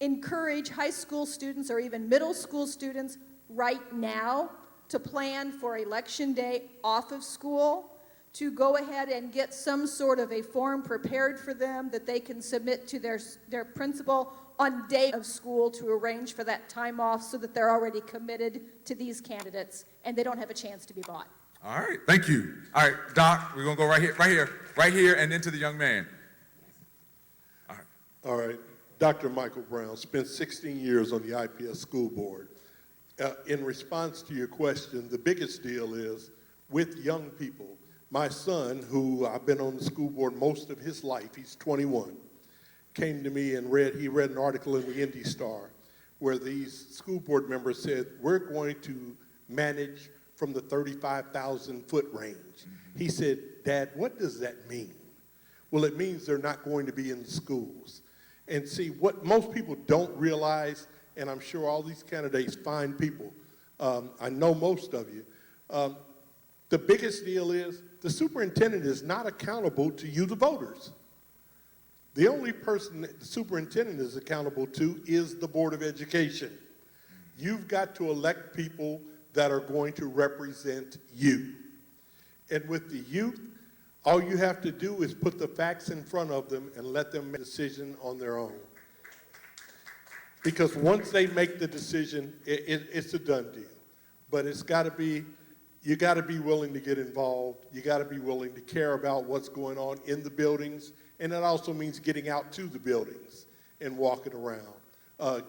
encourage high school students or even middle school students right now to plan for election day off of school, to go ahead and get some sort of a form prepared for them that they can submit to their principal on day of school to arrange for that time off so that they're already committed to these candidates and they don't have a chance to be bought. All right, thank you. All right, Doc, we're gonna go right here, and then to the young man. All right, Dr. Michael Brown, spent 16 years on the IPS school board. In response to your question, the biggest deal is with young people. My son, who I've been on the school board most of his life, he's 21, came to me and read an article in the Indy Star where these school board members said, we're going to manage from the 35,000 foot range. He said, Dad, what does that mean? Well, it means they're not going to be in the schools. And see, what most people don't realize, and I'm sure all these candidates, fine people, I know most of you, the biggest deal is the superintendent is not accountable to you, the voters. The only person that the superintendent is accountable to is the Board of Education. You've got to elect people that are going to represent you. And with the youth, all you have to do is put the facts in front of them and let them make a decision on their own. Because once they make the decision, it's a done deal. But it's got to be, you got to be willing to get involved. You got to be willing to care about what's going on in the buildings. And that also means getting out to the buildings and walking around.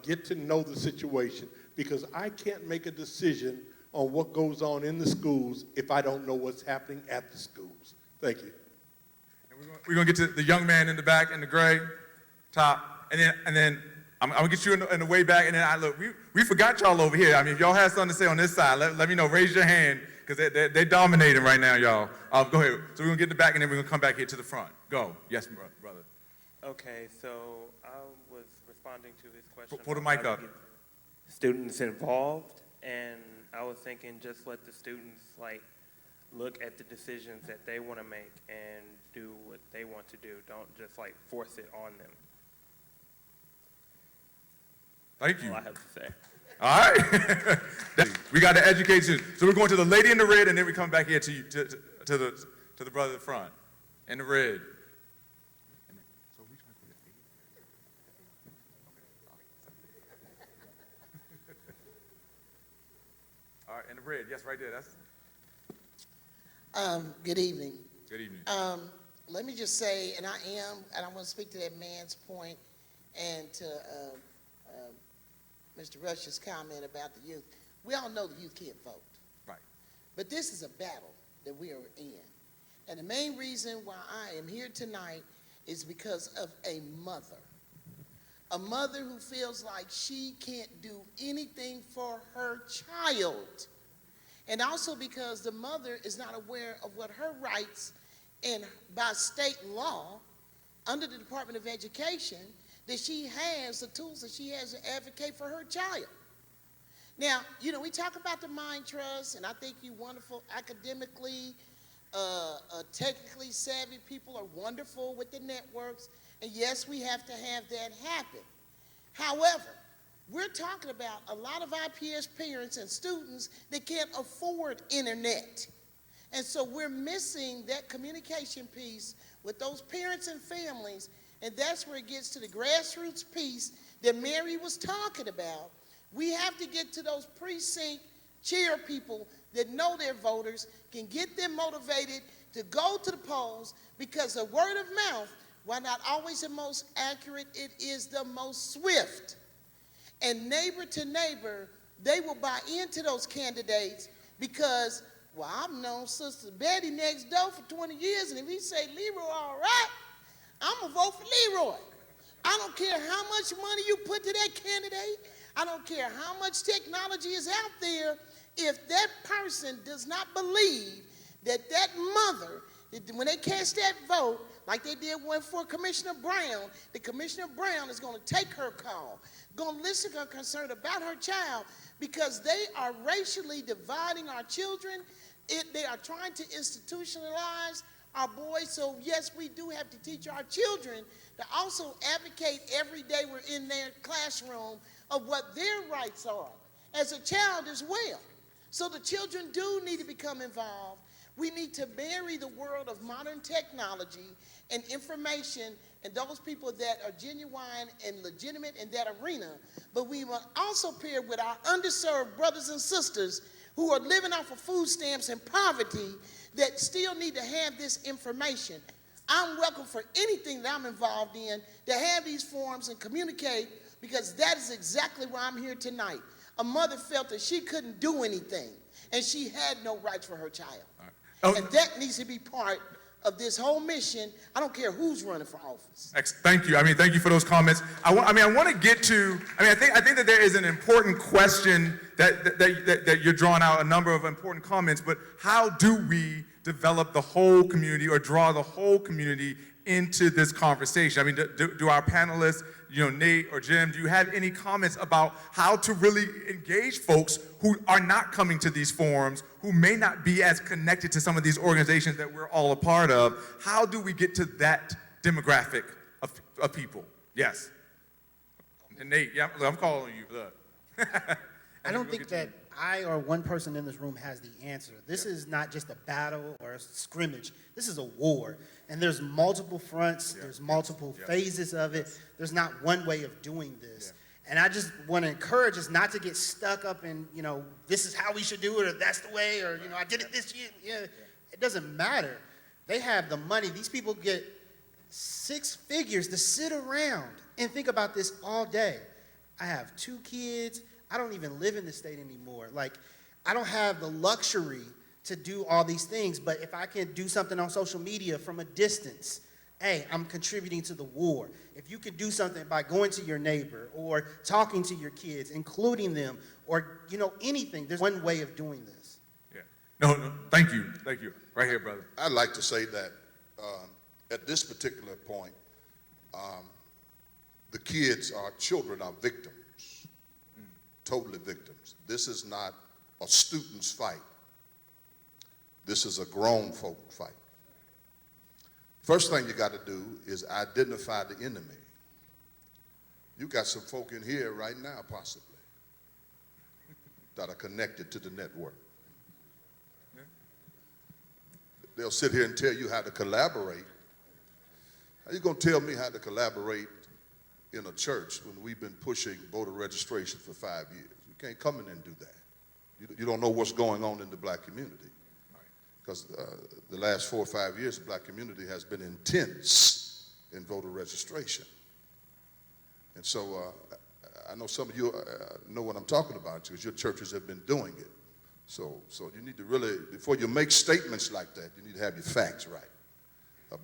Get to know the situation, because I can't make a decision on what goes on in the schools if I don't know what's happening at the schools. Thank you. And we're going to get to the young man in the back in the gray top, and then I'm going to get you in the way back, and then look, we forgot y'all over here. I mean, if y'all have something to say on this side, let me know. Raise your hand, because they're dominating right now, y'all. Go ahead. So we're going to get in the back, and then we're going to come back here to the front. Go. Yes, brother. Okay, so I was responding to his question. Pull the mic up. Students involved, and I was thinking just let the students look at the decisions that they want to make and do what they want to do. Don't just force it on them. Thank you. That's all I have to say. All right. We got to educate you. So we're going to the lady in the red, and then we come back here to the brother in the front in the red. red, yes, right there. That's Good evening. good evening. Let me just say, and I want to speak to that man's point and to Mr. Rush's comment about the youth. We all know the youth can't vote. Right. But this is a battle that we are in. And the main reason why I am here tonight is because of a mother. A mother who feels like she can't do anything for her child. And also because the mother is not aware of what her rights and by state law under the Department of Education, that she has the tools that she has to advocate for her child. Now, you know, we talk about the Mind Trust, and I think you wonderful academically, technically savvy people are wonderful with the networks, and yes, we have to have that happen. However, we're talking about a lot of IPS parents and students that can't afford internet. And so we're missing that communication piece with those parents and families, and that's where it gets to the grassroots piece that Mary was talking about. We have to get to those precinct chair people that know their voters, can get them motivated to go to the polls, because the word of mouth, while not always the most accurate, it is the most swift. And neighbor to neighbor, they will buy into those candidates because, well, I've known Sister Betty next door for 20 years, and if he say Leroy all right, I'm going to vote for Leroy. I don't care how much money you put to that candidate. I don't care how much technology is out there. If that person does not believe that that mother, when they cast that vote, like they did one for Commissioner Brown, the Commissioner Brown is going to take her call, going to listen to her concern about her child, because they are racially dividing our children. They are trying to institutionalize our boys. So yes, we do have to teach our children to also advocate every day we're in their classroom of what their rights are as a child as well. So the children do need to become involved. We need to marry the world of modern technology and information and those people that are genuine and legitimate in that arena. But we will also pair with our underserved brothers and sisters who are living off of food stamps and poverty that still need to have this information. I'm welcome for anything that I'm involved in to have these forums and communicate, because that is exactly why I'm here tonight. A mother felt that she couldn't do anything and she had no rights for her child. And that needs to be part of this whole mission. I don't care who's running for office. Thank you. Thank you for those comments. I want to get to, I think that there is an important question that you're drawing out a number of important comments, but how do we develop the whole community or draw the whole community into this conversation? Do our panelists, Nate or Jim, do you have any comments about how to really engage folks who are not coming to these forums, who may not be as connected to some of these organizations that we're all a part of? How do we get to that demographic of people? Yes. And Nate, yeah, I'm calling you. Look. I don't think that I or one person in this room has the answer. This is not just a battle or a scrimmage. This is a war. And there's multiple fronts. There's multiple phases of it. There's not one way of doing this. And I just want to encourage us not to get stuck up in, this is how we should do it, or that's the way, or, I did it this year. Yeah. It doesn't matter. They have the money. These people get 6 figures to sit around and think about this all day. I have 2 kids. I don't even live in the state anymore. Like, I don't have the luxury to do all these things, but if I can do something on social media from a distance, hey, I'm contributing to the war. If you can do something by going to your neighbor or talking to your kids, including them, or, anything, there's one way of doing this. Yeah. No, thank you. Thank you. Right here, brother. I'd like to say that at this particular point, the children are victims. Totally victims. This is not a student's fight. This is a grown folk fight. First thing you got to do is identify the enemy. You got some folk in here right now, possibly, that are connected to the network. They'll sit here and tell you how to collaborate. How you going to tell me how to collaborate in a church when we've been pushing voter registration for 5 years? You can't come in and do that. You don't know what's going on in the black community. Because the last 4 or 5 years, the black community has been intense in voter registration. And so I know some of you know what I'm talking about, because your churches have been doing it. So you need to really, before you make statements like that, you need to have your facts right.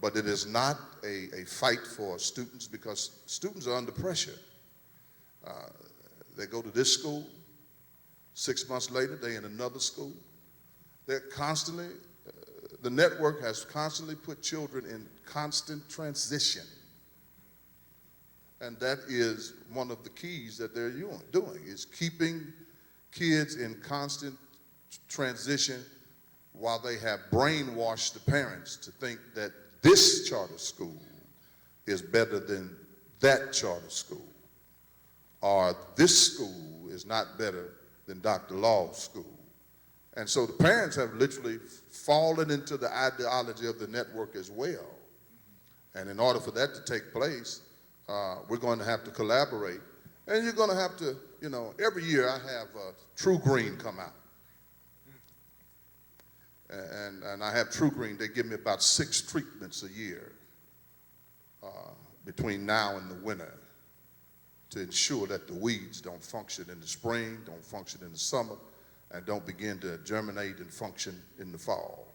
But it is not a fight for students, because students are under pressure. They go to this school, 6 months later, they're in another school. They're constantly, the network has constantly put children in constant transition. And that is one of the keys that they're doing, is keeping kids in constant transition while they have brainwashed the parents to think that this charter school is better than that charter school, or this school is not better than Dr. Law's school. And so the parents have literally fallen into the ideology of the network as well. And in order for that to take place, we're going to have to collaborate. And you're going to have to, you know, every year I have True Green come out. And I have True Green. They give me about 6 treatments a year between now and the winter to ensure that the weeds don't function in the spring, don't function in the summer, and don't begin to germinate and function in the fall.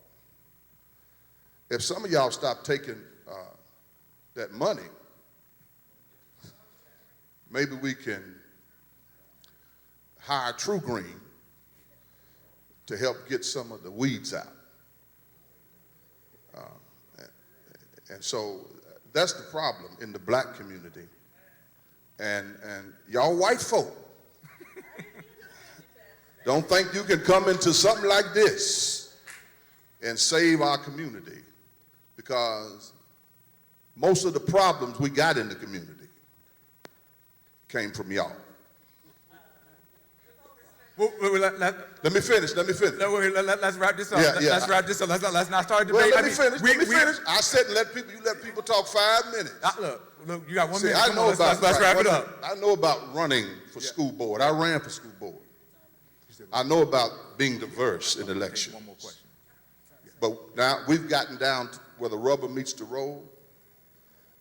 If some of y'all stop taking that money, maybe we can hire True Green to help get some of the weeds out. And so that's the problem in the black community. And y'all white folk don't think you can come into something like this and save our community, because most of the problems we got in the community came from y'all. Let me finish. Let's wrap this up. Yeah. Let's wrap this up. Let's not start a debate. Well, let me finish. I said let people talk 5 minutes. Look, you got 1 See, minute. I know about, let's wrap it up. I know about running for school board. I ran for school board. I know about being diverse in elections. One more question. But now we've gotten down to where the rubber meets the road,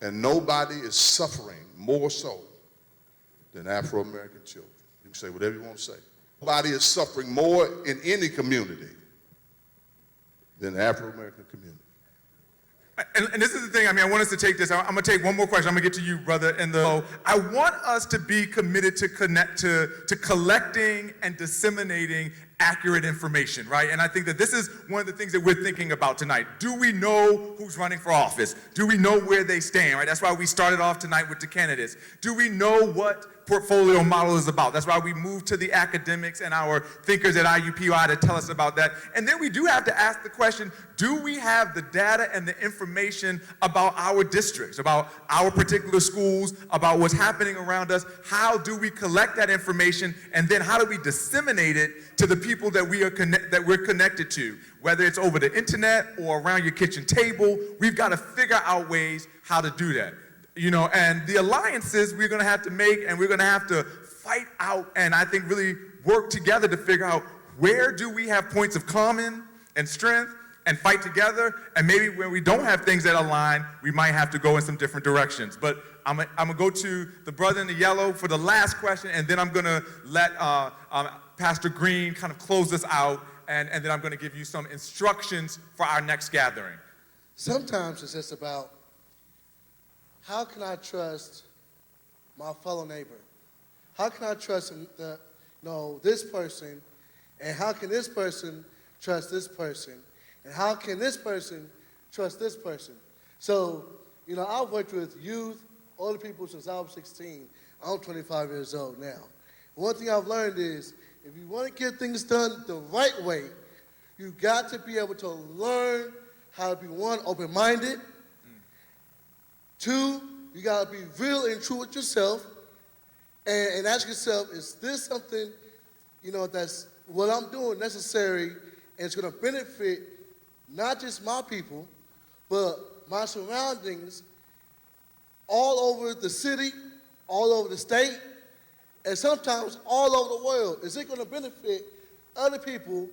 and nobody is suffering more so than Afro-American children. You can say whatever you want to say. Nobody is suffering more in any community than the Afro-American community. And this is the thing, I want us to take this. I'm going to take one more question. I'm going to get to you, brother. I want us to be committed to collecting and disseminating accurate information, right? And I think that this is one of the things that we're thinking about tonight. Do we know who's running for office? Do we know where they stand, right? That's why we started off tonight with the candidates. Do we know what portfolio model is about? That's why we moved to the academics and our thinkers at IUPUI to tell us about that. And then we do have to ask the question, do we have the data and the information about our districts, about our particular schools, about what's happening around us? How do we collect that information, and then how do we disseminate it to the people that we're connected to? Whether it's over the internet or around your kitchen table, we've got to figure out ways how to do that. You know, and the alliances we're going to have to make, and we're going to have to fight out and I think really work together to figure out where do we have points of common and strength and fight together, and maybe when we don't have things that align, we might have to go in some different directions. But I'm gonna go to the brother in the yellow for the last question, and then I'm going to let Pastor Green kind of close this out, and then I'm going to give you some instructions for our next gathering. Sometimes it's just about, how can I trust my fellow neighbor? How can I trust this person? And how can this person trust this person? And how can this person trust this person? So, I've worked with youth, older people since I was 16. I'm 25 years old now. One thing I've learned is, if you want to get things done the right way, you've got to be able to learn how to be, one, open-minded. Two, you got to be real and true with yourself, and ask yourself, is this something, that's what I'm doing necessary, and it's going to benefit not just my people, but my surroundings all over the city, all over the state, and sometimes all over the world. Is it going to benefit other people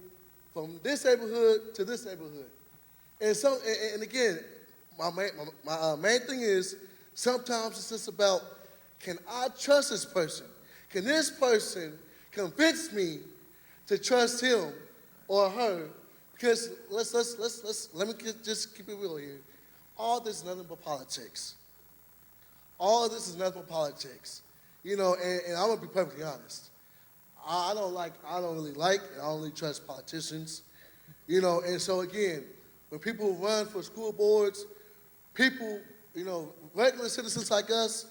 from this neighborhood to this neighborhood. And so, and again, my main thing is sometimes it's just about, can I trust this person? Can this person convince me to trust him or her? Because let me just keep it real here. All this is nothing but politics. All of this is nothing but politics. You know, and I'm gonna be perfectly honest. I don't really trust politicians. You know, and so again, when people run for school boards, people, you know, regular citizens like us,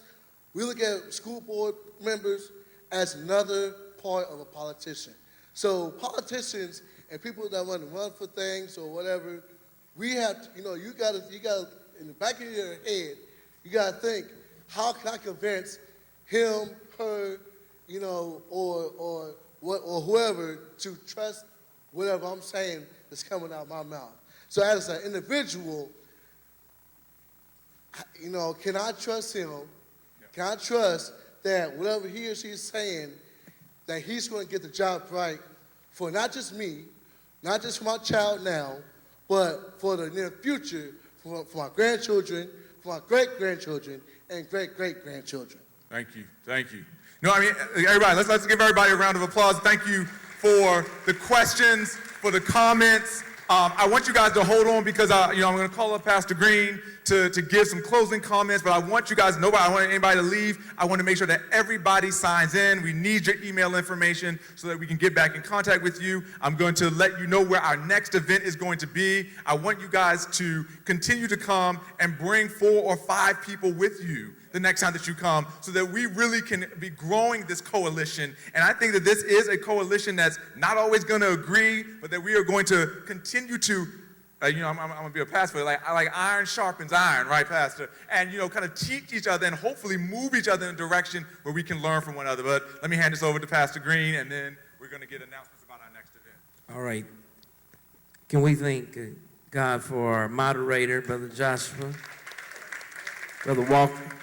we look at school board members as another part of a politician. So politicians and people that want to run for things or whatever, we have to, you gotta, in the back of your head, you gotta think, how can I convince him, her, or whoever to trust whatever I'm saying that's coming out of my mouth. So as an individual, can I trust him? Can I trust that whatever he or she is saying, that he's going to get the job right for not just me, not just for my child now, but for the near future, for my grandchildren, for my great-grandchildren, and great-great-grandchildren. Thank you. Thank you. No, I mean, everybody, let's give everybody a round of applause. Thank you for the questions, for the comments. I want you guys to hold on because I'm going to call up Pastor Green to give some closing comments, but I want you guys, I don't want anybody to leave. I want to make sure that everybody signs in. We need your email information so that we can get back in contact with you. I'm going to let you know where our next event is going to be. I want you guys to continue to come and bring 4 or 5 people with you the next time that you come so that we really can be growing this coalition. And I think that this is a coalition that's not always going to agree, but that we are going to continue to, I'm going to be a pastor, like iron sharpens iron, right, Pastor? And, kind of teach each other and hopefully move each other in a direction where we can learn from one another. But let me hand this over to Pastor Green, and then we're going to get announcements about our next event. All right. Can we thank God for our moderator, Brother Joshua, Brother Walker?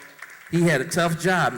He had a tough job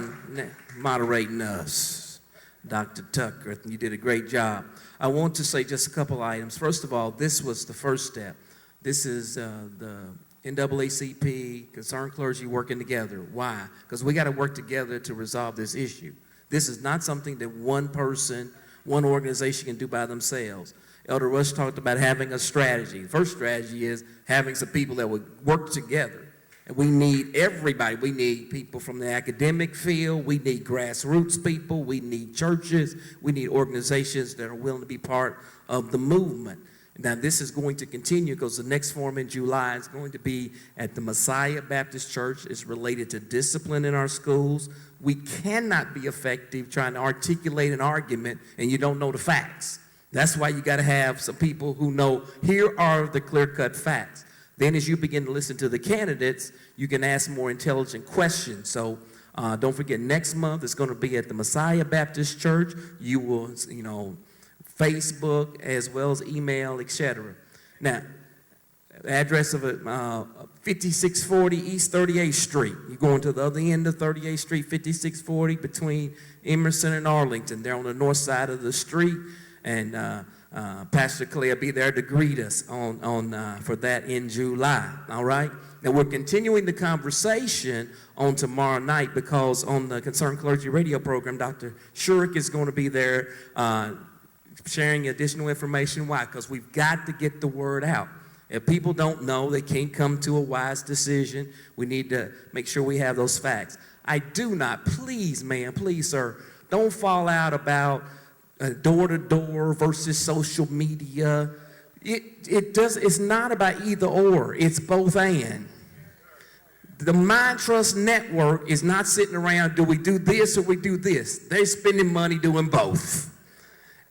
moderating us. Dr. Tucker, you did a great job. I want to say just a couple items. First of all, this was the first step. This is the NAACP, concerned clergy working together. Why? Because we got to work together to resolve this issue. This is not something that one person, one organization can do by themselves. Elder Rush talked about having a strategy. The first strategy is having some people that would work together. And we need everybody. We need people from the academic field. We need grassroots people. We need churches. We need organizations that are willing to be part of the movement. Now, this is going to continue because the next forum in July is going to be at the Messiah Baptist Church. It's related to discipline in our schools. We cannot be effective trying to articulate an argument and you don't know the facts. That's why you got to have some people who know, here are the clear-cut facts. Then as you begin to listen to the candidates, you can ask more intelligent questions. So don't forget, next month it's going to be at the Messiah Baptist Church. You will, Facebook as well as email, etc. Now, address of it, 5640 East 38th Street. You're going to the other end of 38th Street, 5640 between Emerson and Arlington. They're on the north side of the street, and Pastor Clay will be there to greet us for that in July, all right? Now, we're continuing the conversation on tomorrow night because on the Concerned Clergy radio program, Dr. Shurik is going to be there sharing additional information. Why? Because we've got to get the word out. If people don't know, they can't come to a wise decision. We need to make sure we have those facts. I do not, please, ma'am, please, sir, don't fall out about door-to-door versus social media. It's not about either or, it's both and. The Mind Trust Network is not sitting around, do we do this or we do this? They're spending money doing both.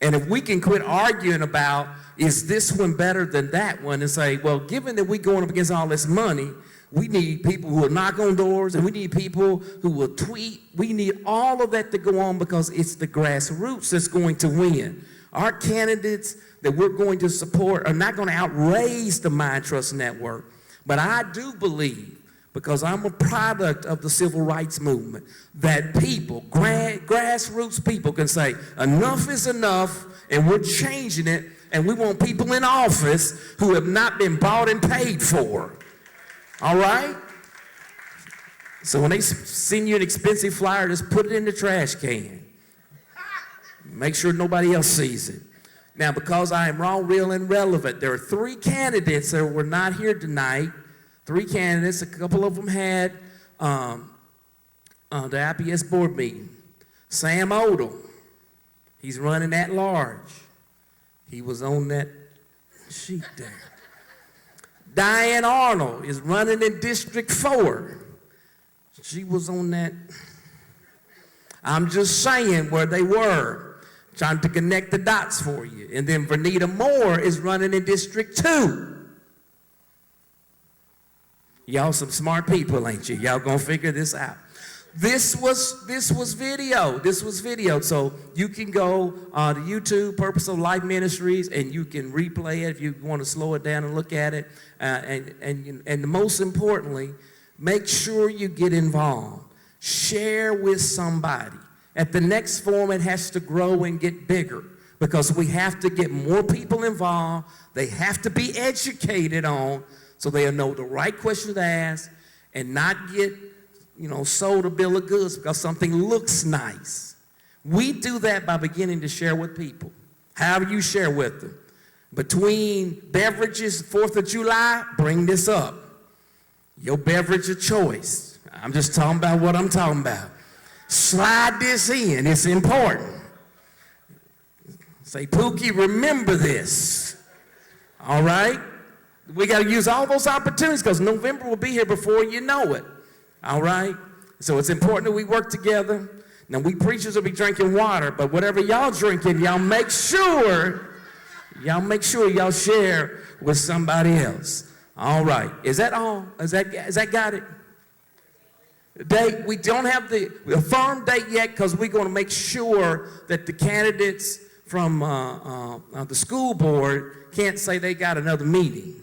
And if we can quit arguing about, is this one better than that one, and say, well, given that we're going up against all this money, we need people who will knock on doors, and we need people who will tweet. We need all of that to go on because it's the grassroots that's going to win. Our candidates that we're going to support are not going to outraise the Mind Trust Network. But I do believe because I'm a product of the civil rights movement, that people, grassroots people can say, enough is enough, and we're changing it, and we want people in office who have not been bought and paid for. All right? So when they send you an expensive flyer, just put it in the trash can. Make sure nobody else sees it. Now, because I am raw, real, and relevant, there are 3 candidates that were not here tonight. 3 candidates. A couple of them had the IPS board meeting. Sam Odom, he's running at large. He was on that sheet there. Diane Arnold is running in District 4. She was on that. I'm just saying where they were, trying to connect the dots for you. And then Vernita Moore is running in District 2. Y'all some smart people, ain't you? Y'all gonna figure this out. This was video. This was video. So you can go to YouTube, Purpose of Life Ministries, and you can replay it if you want to slow it down and look at it. And most importantly, make sure you get involved. Share with somebody. At the next forum, it has to grow and get bigger because we have to get more people involved. They have to be educated on so they'll know the right questions to ask and not get, sold a bill of goods because something looks nice. We do that by beginning to share with people. However you share with them. Between beverages, 4th of July, bring this up. Your beverage of choice. I'm just talking about what I'm talking about. Slide this in. It's important. Say, Pookie, remember this. All right? We got to use all those opportunities because November will be here before you know it. All right? So it's important that we work together. Now, we preachers will be drinking water, but whatever y'all drinking, y'all make sure y'all share with somebody else. All right. Is that all? Is that got it? Date, we don't have the firm date yet because we're going to make sure that the candidates from the school board can't say they got another meeting.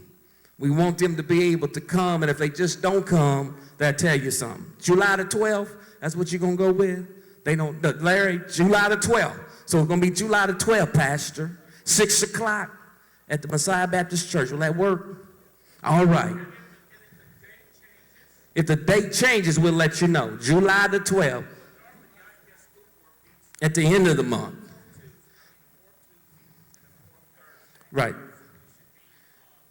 We want them to be able to come, and if they just don't come, they'll tell you something. July the 12th, that's what you're going to go with? They don't, Larry, July the 12th. So it's going to be July the 12th, Pastor, 6 o'clock at the Messiah Baptist Church. Will that work? All right. If the date changes, we'll let you know. July the 12th, at the end of the month. Right.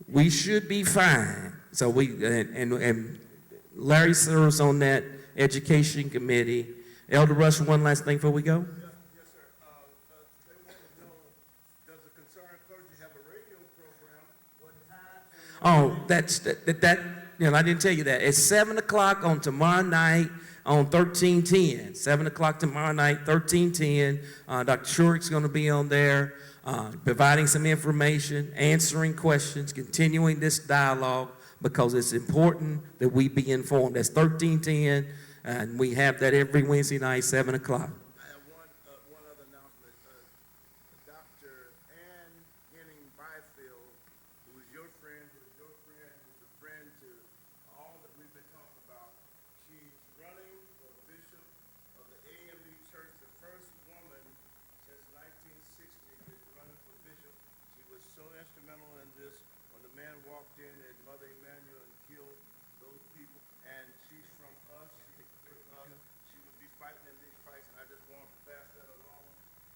We should be fine. So and Larry serves on that education committee. Elder Rush, one last thing before we go. Yes, sir. They want to know, does the concerned clergy have a radio program? What time? I didn't tell you that. It's 7 o'clock on tomorrow night on 1310. 7 o'clock tomorrow night, 1310. Dr. Shurick's going to be on there, providing some information, answering questions, continuing this dialogue, because it's important that we be informed. That's 1310, and we have that every Wednesday night, 7 o'clock. I have one other announcement. Dr. Ann Henning Byfield, who is your friend, who's a friend to all that we've been talking about, she's running for bishop of the AME Church, the first woman since 1960 that's running for bishop. She was so instrumental in this when the man walked in at Mother Emanuel and killed those people. And she's from us. She would be fighting in these fights, and I just want to pass that along.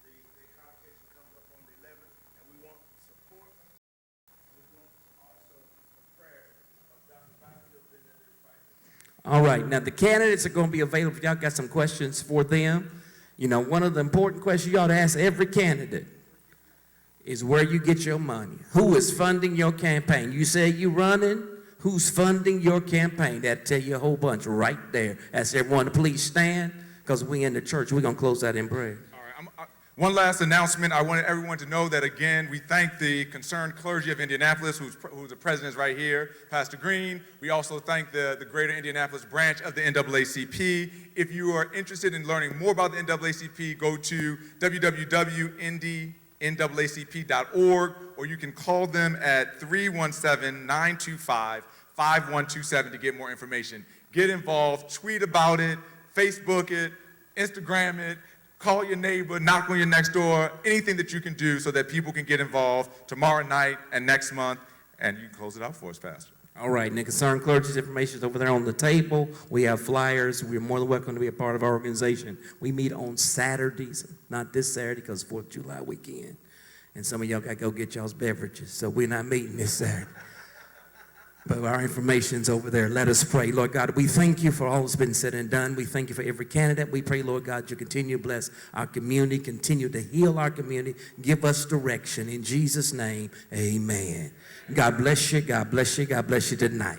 The convocation comes up on the 11th, and we want support. We want also a prayer of Dr. Byfield in this fight. All right, now the candidates are going to be available. If y'all got some questions for them, one of the important questions you ought to ask every candidate is where you get your money. Who is funding your campaign? You say you running, who's funding your campaign? That'll tell you a whole bunch right there. Ask everyone to please stand, because we in the church. We're going to close that in prayer. All right, one last announcement. I wanted everyone to know that, again, we thank the concerned clergy of Indianapolis, who's the president is right here, Pastor Green. We also thank the Greater Indianapolis branch of the NAACP. If you are interested in learning more about the NAACP, go to www.NAACP.org, or you can call them at 317-925-5127 to get more information. Get involved, tweet about it, Facebook it, Instagram it, call your neighbor, knock on your next door, anything that you can do so that people can get involved tomorrow night and next month, and you can close it out for us, Pastor. All right, and the concerned clergy's information is over there on the table. We have flyers. We're more than welcome to be a part of our organization. We meet on Saturdays, not this Saturday because 4th of July weekend. And some of y'all got to go get y'all's beverages, so we're not meeting this Saturday. But our information's over there. Let us pray. Lord God, we thank you for all that's been said and done. We thank you for every candidate. We pray, Lord God, you continue to bless our community, continue to heal our community, give us direction. In Jesus' name, amen. God bless you. God bless you. God bless you tonight.